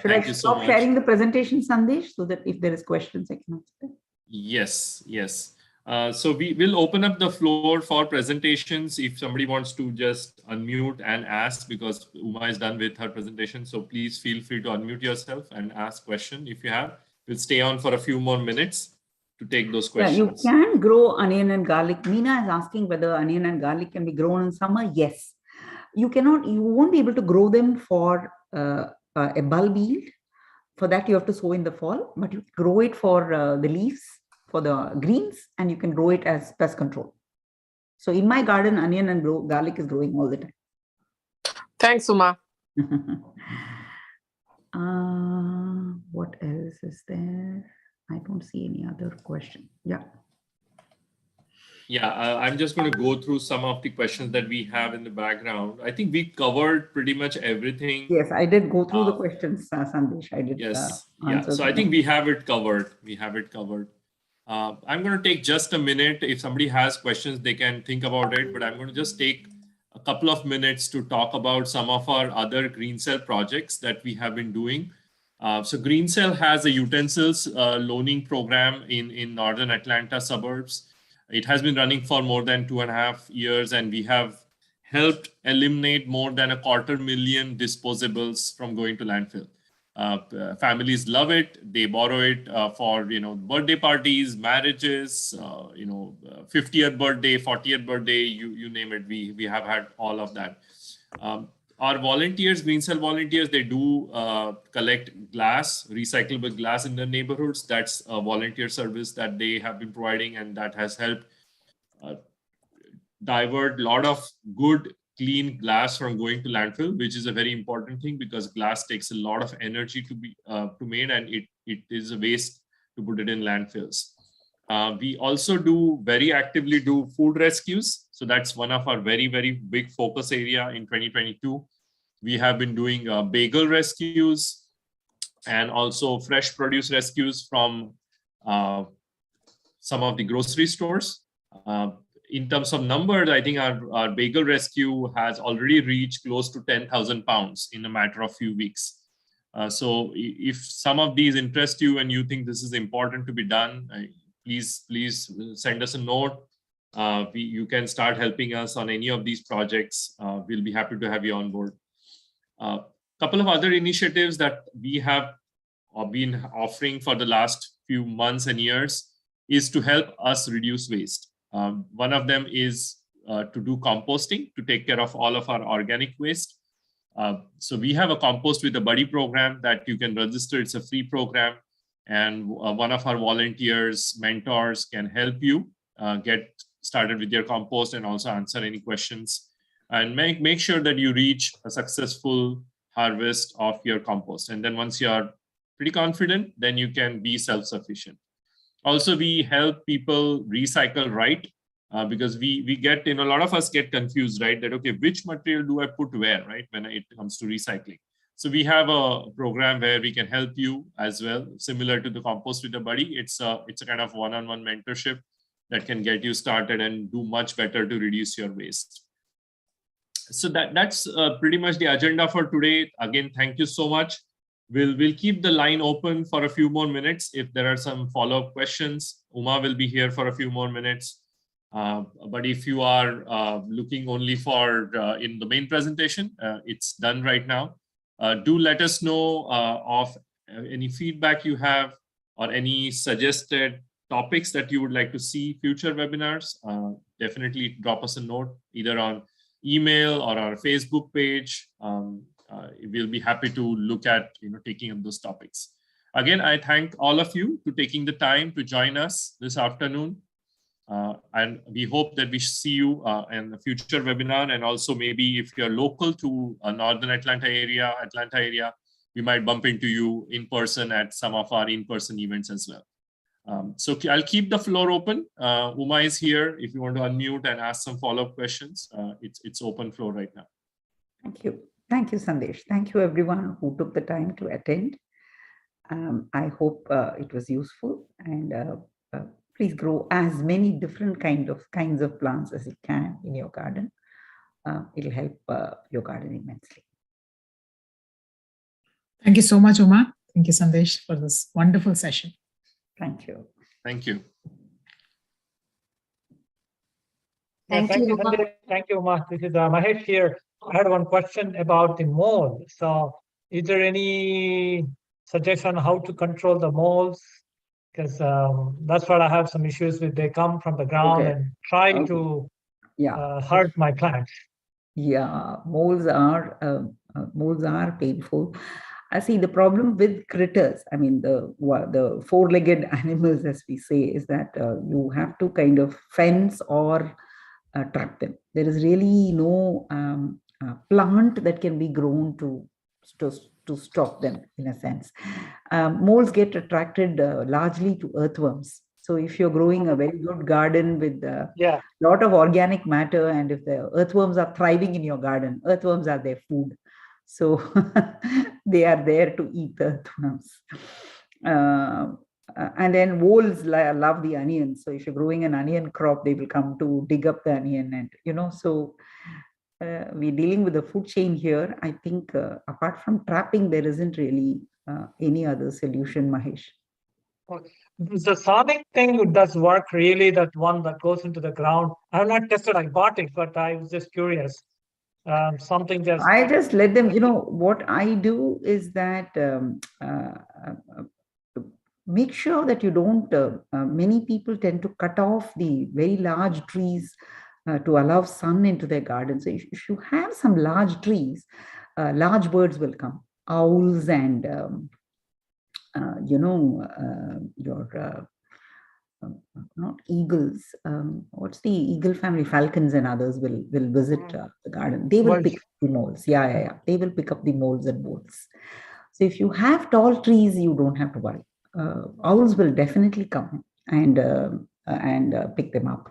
Should I stop sharing the presentation, Sandesh, so that if there is questions, I can answer? Yes. So we will open up the floor for presentations if somebody wants to just unmute and ask, because Uma is done with her presentation. So please feel free to unmute yourself and ask question if you have. We'll stay on for a few more minutes to take those questions. Yeah, you can grow onion and garlic. Meena is asking whether onion and garlic can be grown in summer. Yes. You won't be able to grow them for a bulb yield. For that, you have to sow in the fall, but you grow it for the leaves, for the greens, and you can grow it as pest control. So in my garden, onion and garlic is growing all the time. Thanks, Uma. What else is there? I don't see any other question. I'm just going to go through some of the questions that we have in the background. I think we covered pretty much everything. Yes, I did go through the questions, Sandesh. I did. Yes. So I think we have it covered. I'm going to take just a minute. If somebody has questions, they can think about it. But I'm going to just take a couple of minutes to talk about some of our other Green Cell projects that we have been doing. So Green Cell has a utensils loaning program in northern Atlanta suburbs. It has been running for more than 2.5 years, and we have helped eliminate more than 250,000 disposables from going to landfill. Families love it. They borrow it for birthday parties, marriages, 50th birthday, 40th birthday, you name it. We have had all of that. Our volunteers, Green Cell volunteers, they do collect glass, recyclable glass in their neighborhoods. That's a volunteer service that they have been providing, and that has helped divert a lot of good, clean glass from going to landfill, which is a very important thing because glass takes a lot of energy to be made, and it is a waste to put it in landfills. We also very actively do food rescues. So that's one of our very, very big focus area in 2022. We have been doing bagel rescues and also fresh produce rescues from some of the grocery stores. In terms of numbers, I think our bagel rescue has already reached close to 10,000 pounds in a matter of few weeks. So if some of these interest you and you think this is important to be done, please send us a note. You can start helping us on any of these projects. We'll be happy to have you on board. A couple of other initiatives that we have been offering for the last few months and years. is to help us reduce waste. One of them is to do composting, to take care of all of our organic waste. So we have a Compost with a Buddy program that you can register. It's a free program. And one of our volunteers, mentors can help you get started with your compost and also answer any questions and make sure that you reach a successful harvest of your compost. And then once you are pretty confident, then you can be self-sufficient. Also, we help people recycle right, because we get, a lot of us get confused, right? That, okay, which material do I put where, right? When it comes to recycling. So we have a program where we can help you as well, similar to the Compost with a Buddy. It's a kind of one-on-one mentorship that can get you started and do much better to reduce your waste. So that's pretty much the agenda for today. Again, thank you so much. We'll keep the line open for a few more minutes. If there are some follow-up questions, Uma will be here for a few more minutes. But if you are looking only for in the main presentation, it's done right now. Do let us know of any feedback you have or any suggested topics that you would like to see future webinars. Definitely drop us a note either on email or our Facebook page. We'll be happy to look at taking up those topics. Again, I thank all of you for taking the time to join us this afternoon. And we hope that we see you in a future webinar, and also maybe if you're local to Northern Atlanta area, we might bump into you in person at some of our in-person events as well. So I'll keep the floor open. Uma is here if you want to unmute and ask some follow-up questions. It's open floor right now. Thank you. Thank you, Sandesh. Thank you, everyone who took the time to attend. I hope it was useful, and please grow as many different kinds of plants as you can in your garden. It'll help your garden immensely. Thank you so much, Uma. Thank you, Sandesh, for this wonderful session. Thank you. Thank you. Thank you, Uma. Sandesh. Thank you, Uma. This is Mahesh here. I had one question about the mold. So is there any suggestion how to control the molds? Because that's what I have some issues with. They come from the ground and try to hurt my plants. Yeah, molds are painful. I see the problem with critters. I mean, the four-legged animals, as we say, is that you have to kind of fence or trap them. There is really no plant that can be grown to stop them, in a sense. Molds get attracted largely to earthworms. So if you're growing a very good garden with a lot of organic matter, and if the earthworms are thriving in your garden, earthworms are their food. So they are there to eat the earthworms. And then voles love the onions. So if you're growing an onion crop, they will come to dig up the onion, and so we're dealing with the food chain here. I think apart from trapping, there isn't really any other solution, Mahesh. The sonic thing does work really, that one that goes into the ground. I have not tested, I bought it, but I was just curious. Something just... I just let them, what I do is that make sure that you don't, many people tend to cut off the very large trees to allow sun into their garden. So if you have some large trees, large birds will come, owls and not eagles. What's the eagle family? Falcons and others will visit the garden. They will pick up the molds. Yeah. They will pick up the molds and bolts. So if you have tall trees, you don't have to worry. Owls will definitely come and pick them up.